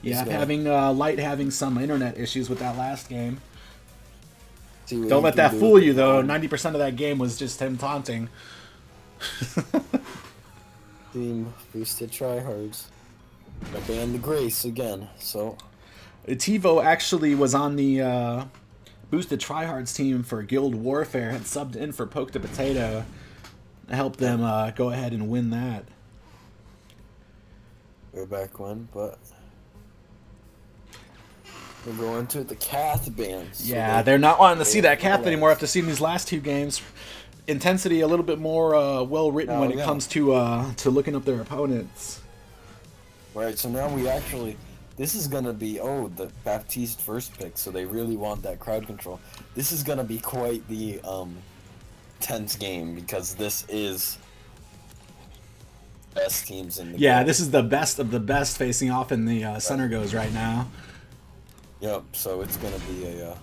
Yeah, having Light having some internet issues with that last game. Don't let that fool you, though. 90% of that game was just him taunting. Team Boosted Tryhards. I banned the Grace again, so... TiVo actually was on the boosted tryhards team for Guild Warfare, had subbed in for Poke the Potato. Helped them go ahead and win that. Way back when, but... We're going to the Cath bans. Yeah, they're not wanting to see that Cath anymore after seeing these last 2 games. Intensity a little bit more well written when it comes to looking up their opponents. Right, so now we actually, this is gonna be the Baptiste first pick, so they really want that crowd control. This is gonna be quite the tense game because this is best teams in the game. This is the best of the best facing off in the SnGOs right now. Yep, so it's gonna be a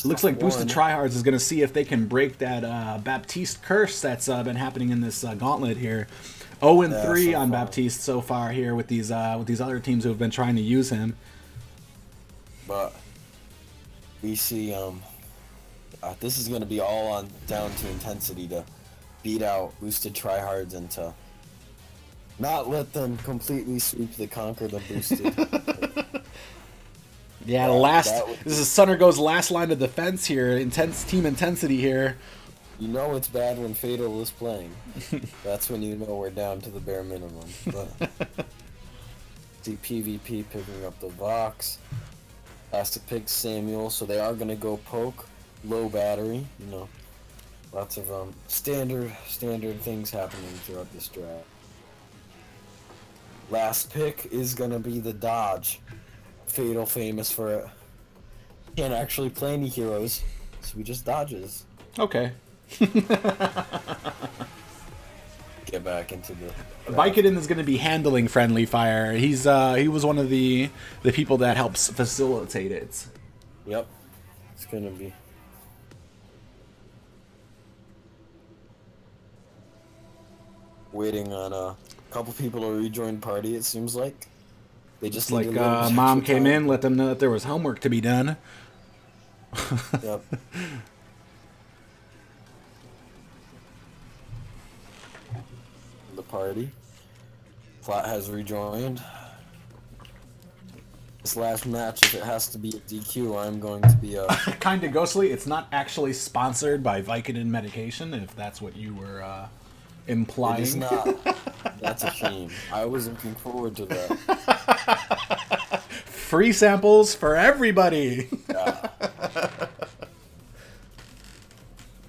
looks like Boosted Tryhards is going to see if they can break that Baptiste curse that's been happening in this gauntlet here. 0-3 on Baptiste so far here with these other teams who have been trying to use him. But we see this is going to be all on down to intensity to beat out Boosted Tryhards and to not let them completely sweep the conquer the Boosted. Yeah, this is SnGO's last line of defense here. Intense team intensity here. You know it's bad when Fatal is playing. That's when you know we're down to the bare minimum. But see PvP picking up the Vox. Has to pick Samuel, so they are gonna go Poke, low battery. You know, lots of standard things happening throughout this draft. Last pick is gonna be the Dodge. Fatal famous for it. Can't actually play any heroes, so he just dodges. Okay. Get back into the... Vicodin is going to be handling friendly fire. He was one of the people that helps facilitate it. Yep. It's going to be... Waiting on a couple people to rejoin party, it seems like. They just like mom came in, let them know that there was homework to be done. Yep. The party. Plot has rejoined. This last match, if it has to be a DQ, I'm going to be a... Kinda ghostly. It's not actually sponsored by Vicodin medication, if that's what you were implying. It is not. That's a shame. I was looking forward to that. Free samples for everybody. Yeah.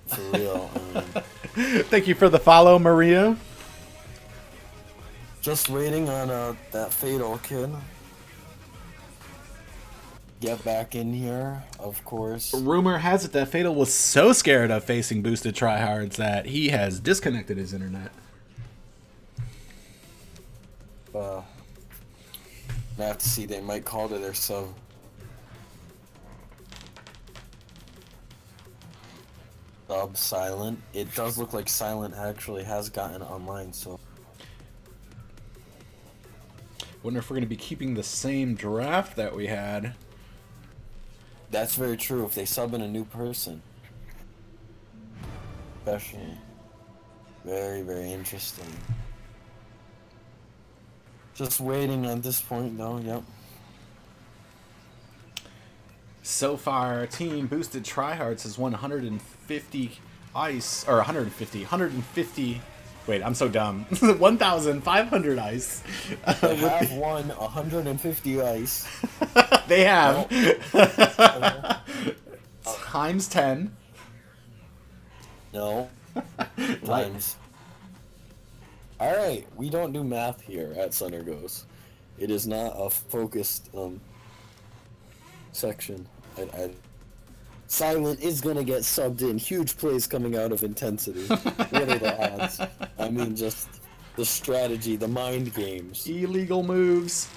For real. Thank you for the follow, Maria. Just waiting on that Fatal kid. Get back in here, of course. Rumor has it that Fatal was so scared of facing boosted tryhards that he has disconnected his internet. I have to see, they might call to their sub. Sub Silent. It does look like Silent actually has gotten online, so. Wonder if we're going to be keeping the same draft that we had. That's very true, if they sub in a new person. Especially. Very, very interesting. Just waiting at this point, though, yep. So far, Team Boosted Tryhards has won 150 ice, or 150, wait, I'm so dumb. 1,500 ice. They have won 150 ice. They have. Times 10. No. Times. Alright, we don't do math here at SnGOs. It is not a focused section. Silent is gonna get subbed in. Huge plays coming out of intensity. What are the odds? I mean, just the strategy, the mind games. Illegal moves.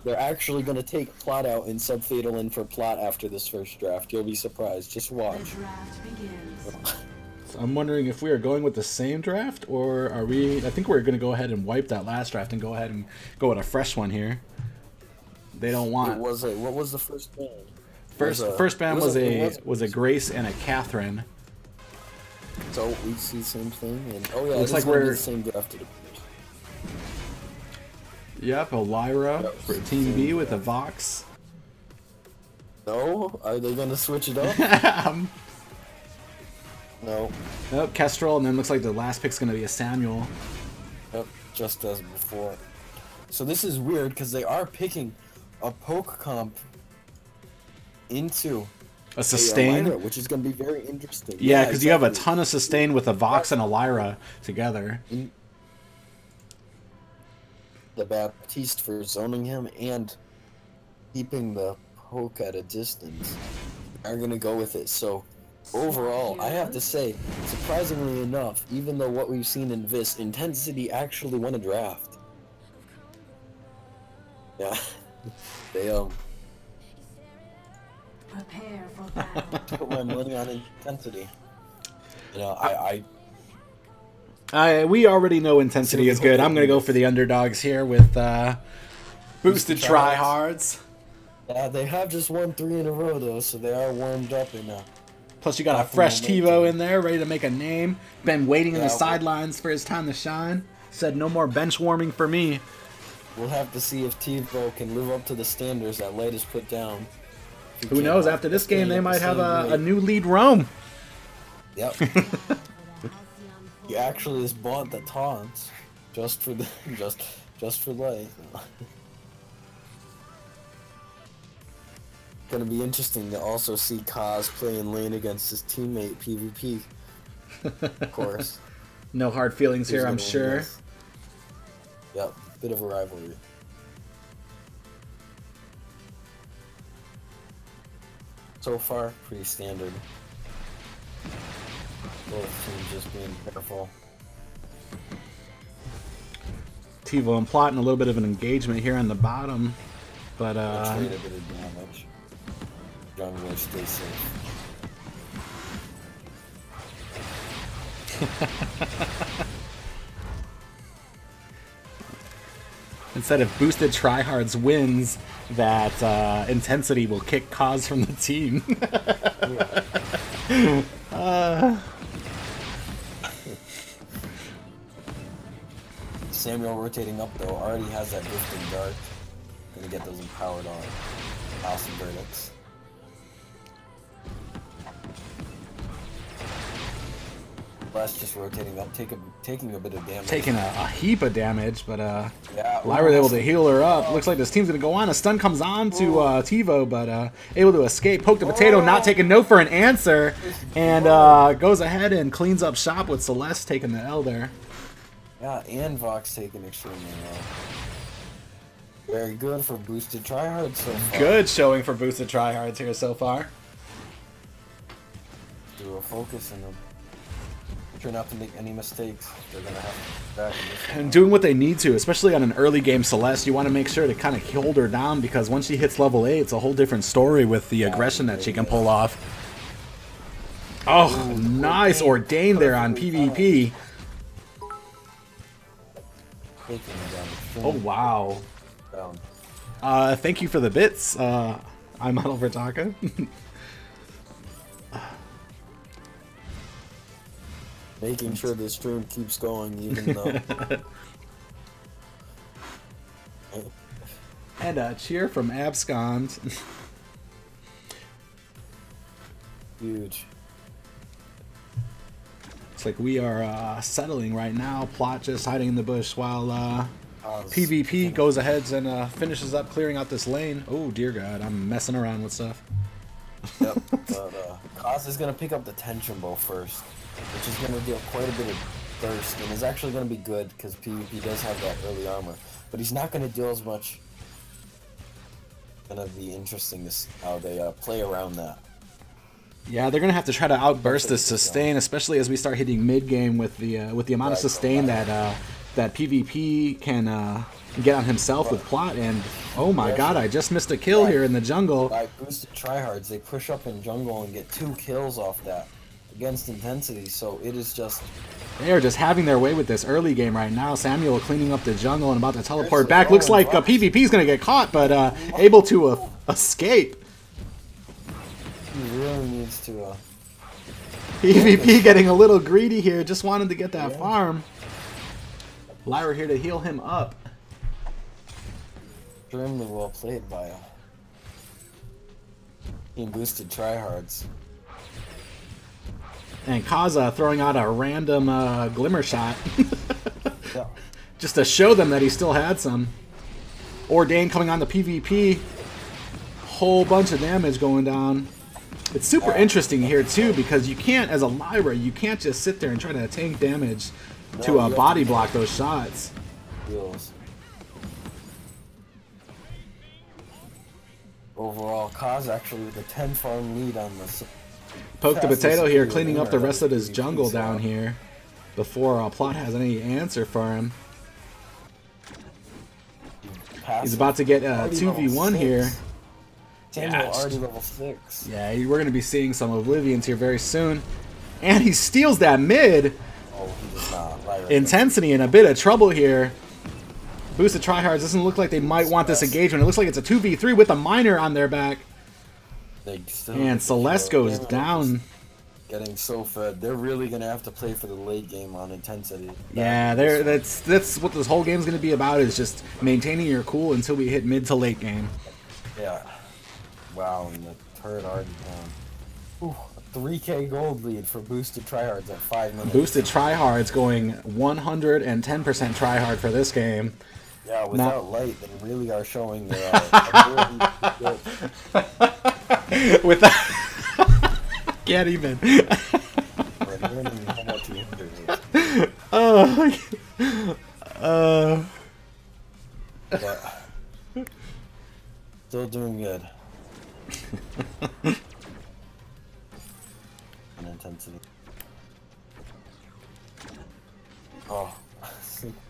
They're actually gonna take Plot out and sub Fatal in for Plot after this first draft. You'll be surprised. Just watch. The draft begins. So I'm wondering if we are going with the same draft, or are we... I think we're going to go ahead and wipe that last draft and go ahead and go with a fresh one here. They don't want... What was the first band? First band was a Grace and a Catherine. So we see the same thing, and oh yeah, looks like we're we're the same draft. Yep, Elira for Team B with a Vox. No? Are they gonna switch it up? No. Nope, Kestrel, and then looks like the last pick's gonna be a Samuel. Yep, just as before. So this is weird because they are picking a poke comp into A sustain? Elira, which is going to be very interesting. Yeah, because you have a ton of sustain with a Vox and a Lyra together. The Baptiste for zoning him and keeping the poke at a distance are going to go with it. So overall, I have to say, surprisingly enough, even though what we've seen in Vis, Intensity actually won a draft. Yeah, they Prepare for battle. put my money on Intensity. You know, We already know Intensity is good. I'm gonna go for the underdogs here with boosted tryhards. Yeah, they have just won 3 in a row though, so they are warmed up in Plus you got a fresh TiVo in there, ready to make a name. Been waiting in the sidelines for his time to shine. Said no more bench warming for me. We'll have to see if TiVo can live up to the standards that Light has put down. Who knows? After this game, they might have a new lead roam. Yep. He actually has bought the taunts just for the just for Light. Gonna be interesting to also see Kaz play in lane against his teammate PvP. Of course. No hard feelings here, I'm sure. Yep, bit of a rivalry. So far, pretty standard. Both teams just being careful. TiVo and Plot in a little bit of an engagement here on the bottom. But Trade a bit of damage. Jungler, stay safe. instead of boosted tryhards wins, that Intensity will kick Kaz from the team. Samuel rotating up though already has that drifting dart. Gonna get those empowered on. Awesome verdicts. Blast just rotating up, taking a bit of damage. Taking a heap of damage, but yeah, Lyra able to heal her up. Looks like this team's gonna go on. A stun comes on to TiVo, but able to escape. Poke the potato, not taking no for an answer, and goes ahead and cleans up shop with Celeste taking the L there. Yeah, and Vox taking extremely well. Very good for boosted tryhards so far. Good showing for boosted tryhards here so far. Do a focus and try not to make any mistakes. They're gonna have to back in this one. And doing what they need to, especially on an early game Celeste, you want to make sure to kind of hold her down, because once she hits level 8, it's a whole different story with the aggression that she can pull off. Oh, nice Ordain there on PvP. Oh, wow. Thank you for the bits. I'm Model Taka. Making sure the stream keeps going even though... And a cheer from Abscond. Huge. Looks like we are settling right now. Plot just hiding in the bush while PvP goes ahead and finishes up clearing out this lane. Oh, dear God. I'm messing around with stuff. Yep, but Kaz is going to pick up the Tension Bow first, which is going to deal quite a bit of burst, and is actually going to be good because PvP does have that early armor. But he's not going to deal as much. Going to be interesting to see how they play around that. Yeah, they're gonna have to try to outburst this sustain, especially as we start hitting mid game with the amount of sustain that that PvP can get on himself with Plot. And oh my God, I just missed a kill here in the jungle. By boosted tryhards, they push up in jungle and get 2 kills off that against Intensity. So it is just they are just having their way with this early game right now. Samuel cleaning up the jungle and about to teleport back. Looks like PvP is gonna get caught, but able to escape. He really needs to PvP getting a little greedy here, just wanted to get that farm. Lyra here to heal him up. Extremely well played by team boosted tryhards. And Kaza throwing out a random glimmer shot. Yeah. Just to show them that he still had some. Ordain coming on the PvP. Whole bunch of damage going down. It's super interesting here too because you can't, as a Lyra, you can't just sit there and try to tank damage to body block those shots. Heals. Overall, Kaz actually with a 10 farm lead on the. Poke the potato here, cleaning up the rest of his jungle down here before Plot has any answer for him. He's about to get a 2v1 here. Yeah, already level 6. Yeah, we're going to be seeing some Oblivions here very soon. And he steals that mid. Oh, he does not. Intensity in a bit of trouble here. Boosted tryhards doesn't look like they might want this engagement. It looks like it's a 2v3 with a miner on their back. And Celeste goes down. Getting so fed. They're really going to have to play for the late game on intensity. Yeah, that's what this whole game's going to be about, is just maintaining your cool until we hit mid to late game. Yeah. Wow, and the turret already down. Ooh, a 3k gold lead for boosted tryhards at 5 minutes. Boosted tryhards going 110% tryhard for this game. Yeah, without light, they really are showing their ability to get. Without... Can't even. But still doing good. On intensity. Oh,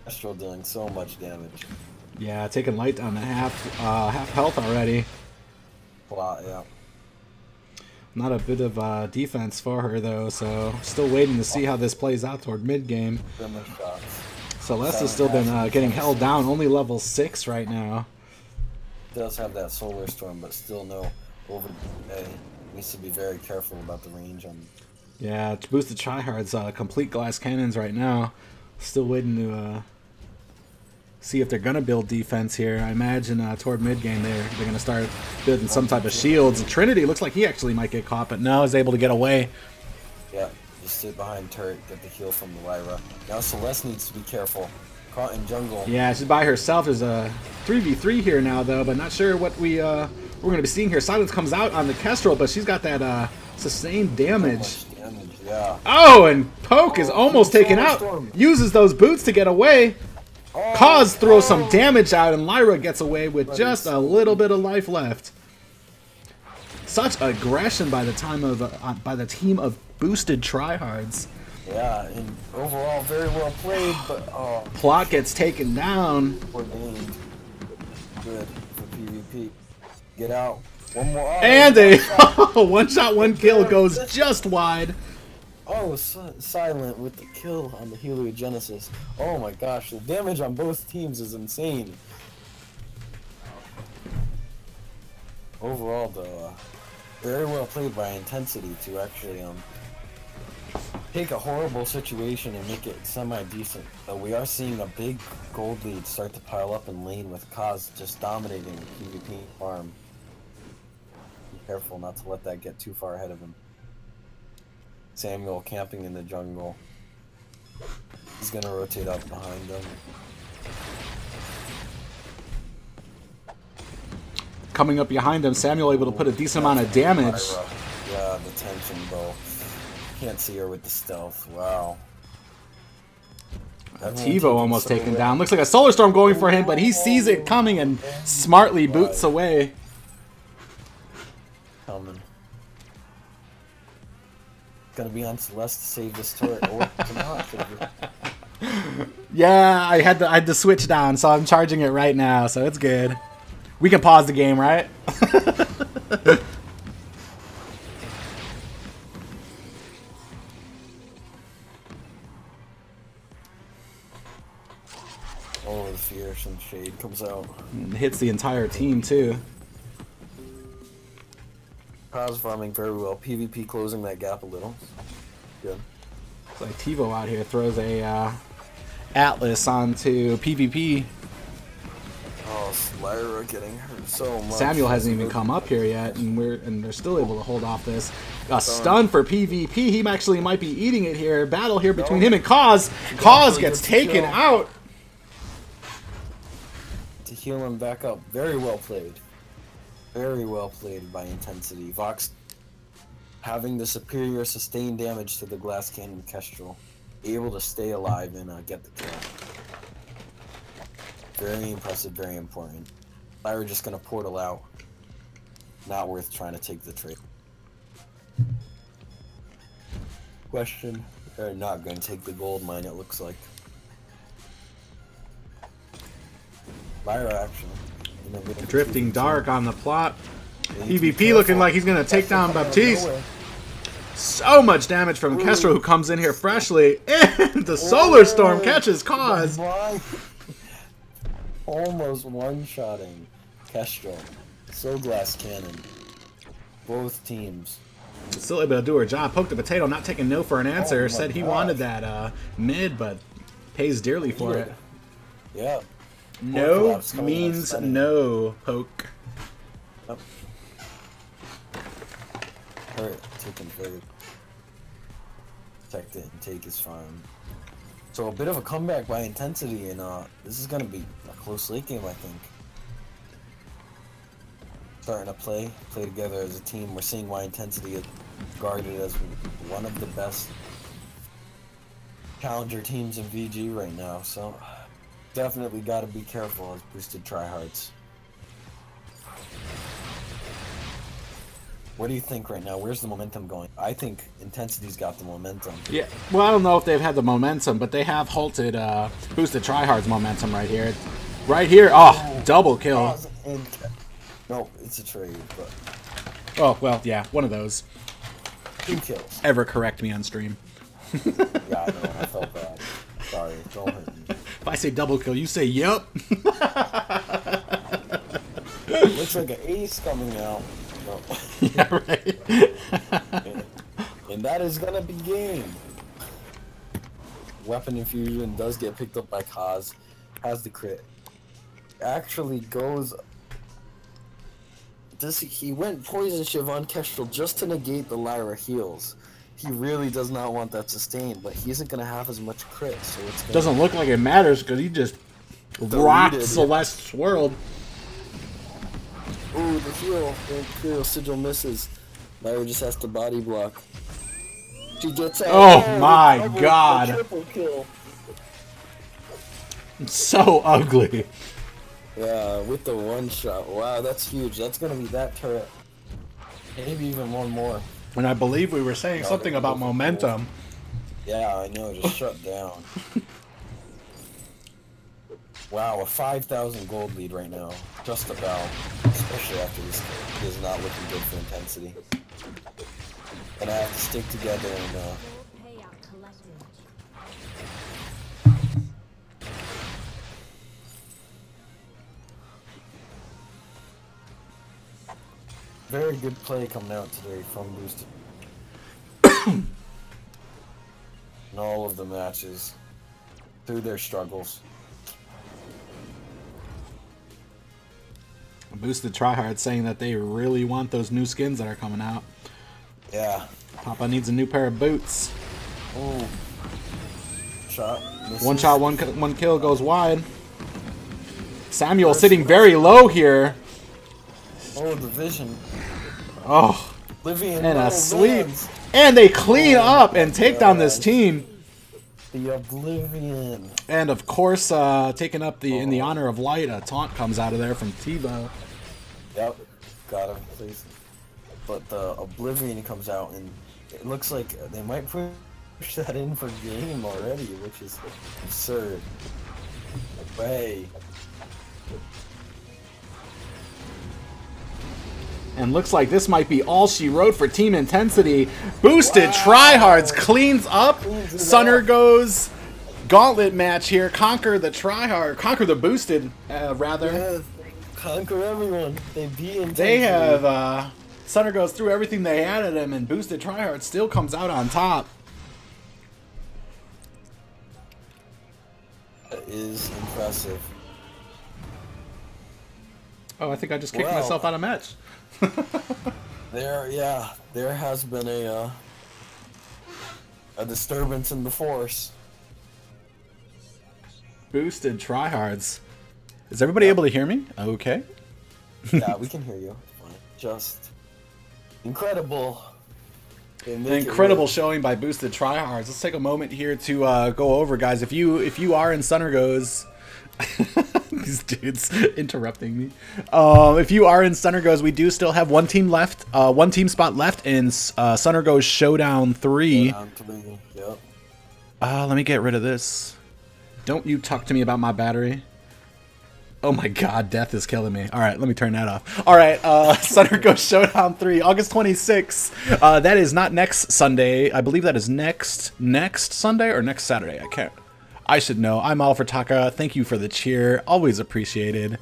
Astral doing so much damage. Yeah, taking light down to half health already. Wow, yeah. Not a bit of defense for her though, so still waiting to see how this plays out toward mid game. Celeste has still been getting held down, only level 6 right now. Does have that solar storm, but still no over. Needs to be very careful about the range on. Yeah, boosted tryhards, complete glass cannons right now. Still waiting to see if they're gonna build defense here. I imagine toward mid game they're gonna start building some type of shields. Trinity looks like he actually might get caught, but no, is able to get away. Yeah, just sit behind turret, get the heal from the Lyra. Now Celeste needs to be careful. Caught in jungle. Yeah, she's by herself. There's a 3v3 here now though, but not sure what we're gonna be seeing here. Silence comes out on the Kestrel, but she's got that sustained damage. So much damage, yeah. Oh, and Poke is almost taken out. Uses those boots to get away. Kaz throws some damage out, and Lyra gets away with just a little bit of life left. Such aggression by the team of boosted tryhards. Yeah, and overall very well played, but Plot gets taken down. Ordained. Good for PvP. Get out. One more. And a one shot, one kill goes just wide. Oh, Silent with the kill on the Heliogenesis. Oh my gosh, the damage on both teams is insane. Overall, though, very well played by Intensity to actually take a horrible situation and make it semi-decent. We are seeing a big gold lead start to pile up in lane with Kaz just dominating the PvP farm. Be careful not to let that get too far ahead of him. Samuel camping in the jungle. He's gonna rotate up behind them. Coming up behind them, Samuel able to put a decent amount of damage. Yeah, the tension bow. Can't see her with the stealth. Wow. TiVo almost taken down. Looks like a solar storm going for him, but he sees it coming and smartly boots away. Coming. Gonna be on Celeste to save this turret, or not. Yeah, I had to switch down, so I'm charging it right now, so it's good. We can pause the game, right? Oh, the fearsome shade comes out. And hits the entire team too. Kaz farming very well. PvP closing that gap a little. Good. It's like TiVo out here throws a Atlas onto PvP. Oh, Lyra getting hurt so much. Samuel hasn't even come up here yet, and they're still able to hold off this. A stun for PvP. He actually might be eating it here. Battle here between him and Kaz. Kaz gets taken out. To heal him back up. Very well played. Very well played by Intensity. Vox having the superior sustained damage to the Glass Cannon Kestrel. Able to stay alive and get the kill. Very impressive, very important. Lyra just gonna portal out. Not worth trying to take the trade. Question. They're not gonna take the gold mine, it looks like. Lyra actually. Drifting dark on the plot. PvP looking like he's gonna take down Baptiste. So much damage from Kestrel, who comes in here freshly, and the Solar Storm catches Kaz. Almost one-shotting Kestrel. So Glass Cannon. Both teams. Still able to do her job. Poked the potato, not taking no for an answer. Said he wanted that mid, but pays dearly for it. Yeah. No means no, Poke. Yep. Hurt, taking third. Protect it and take his farm. So a bit of a comeback by Intensity, and this is gonna be a close late game, I think. Starting to play together as a team. We're seeing why Intensity is regarded as one of the best challenger teams in VG right now. So definitely got to be careful as boosted tryhards. What do you think right now? Where's the momentum going? I think Intensity's got the momentum. Yeah, well, I don't know if they've had the momentum, but they have halted boosted tryhards momentum right here. Right here, oh, double kill. No, it's a trade, but... Oh, well, yeah, one of those. 2 kills. Ever correct me on stream. Yeah, I know, I felt bad. Sorry, don't hurt me. If I say double kill, you say yup. Looks like an ace coming out. No. Yeah, right. And that is gonna be game. Weapon infusion does get picked up by Kaz. Has the crit. Actually goes... He went Poison Shiv on Kestrel just to negate the Lyra heals. He really does not want that sustained, but he isn't going to have as much crit, so it's gonna... Doesn't look like it matters because he just rocked Celeste's world. Ooh, the heal. The Imperial Sigil misses. Lyra just has to body block. She gets out. Oh my god. Triple kill. It's so ugly. Yeah, with the one shot. Wow, that's huge. That's gonna be that turret. Maybe even one more. And I believe we were saying something about momentum. Yeah, I know. Just shut down. Wow, a 5,000 gold lead right now. Just about. Especially after this game. It is not looking good for Intensity. Gonna have to stick together and very good play coming out today from Boosted. In all of the matches. Through their struggles. Boosted tryhard saying that they really want those new skins that are coming out. Yeah. Papa needs a new pair of boots. Ooh. Shot. Misses. One shot, one kill goes wide. Samuel sitting very low here. Oh, the vision. Oh, Livian, and no, a sweep. Vans. And they clean up and take down this team. The Oblivion. And of course, taking up in the honor of light, a taunt comes out of there from Tebow. Yep, got him, please. But the Oblivion comes out, and it looks like they might push that in for game already, which is absurd. Way. And looks like this might be all she wrote for Team Intensity. Boosted tryhards cleans up. Sunner goes gauntlet match here. Conquer the tryhard. Conquer the boosted, rather. Yes, conquer everyone. They beat Intensity. They have, Sunner goes through everything they had at him, and boosted tryhard still comes out on top. is impressive. Oh, I think I just kicked Well. myself out of match. There has been a disturbance in the force. Boosted tryhards. Is everybody able to hear me? Okay. Yeah, we can hear you. Fine. Just incredible. An incredible showing by Boosted Tryhards. Let's take a moment here to go over, guys. If you are in SnGOs, these dudes interrupting me. If you are in SnGOs, we do still have one team left, one team spot left in SnGO Showdown 3. Showdown 3. Yep. Let me get rid of this. Don't you talk to me about my battery. Oh my god, death is killing me. Alright, let me turn that off. Alright, SnGO Showdown 3, August 26th. That is not next Sunday. I believe that is next Sunday or next Saturday. I should know. I'm Oliver Taka. Thank you for the cheer. Always appreciated.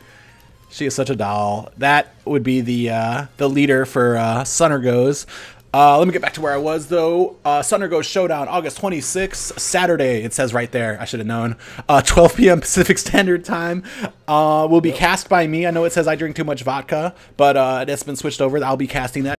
She is such a doll. That would be the leader for SnGOs. Let me get back to where I was, though. SnGO Showdown, August 26th, Saturday. It says right there. I should have known. 12 p.m. Pacific Standard Time. Will be cast by me. I know it says I drink too much vodka, but it's been switched over. I'll be casting that.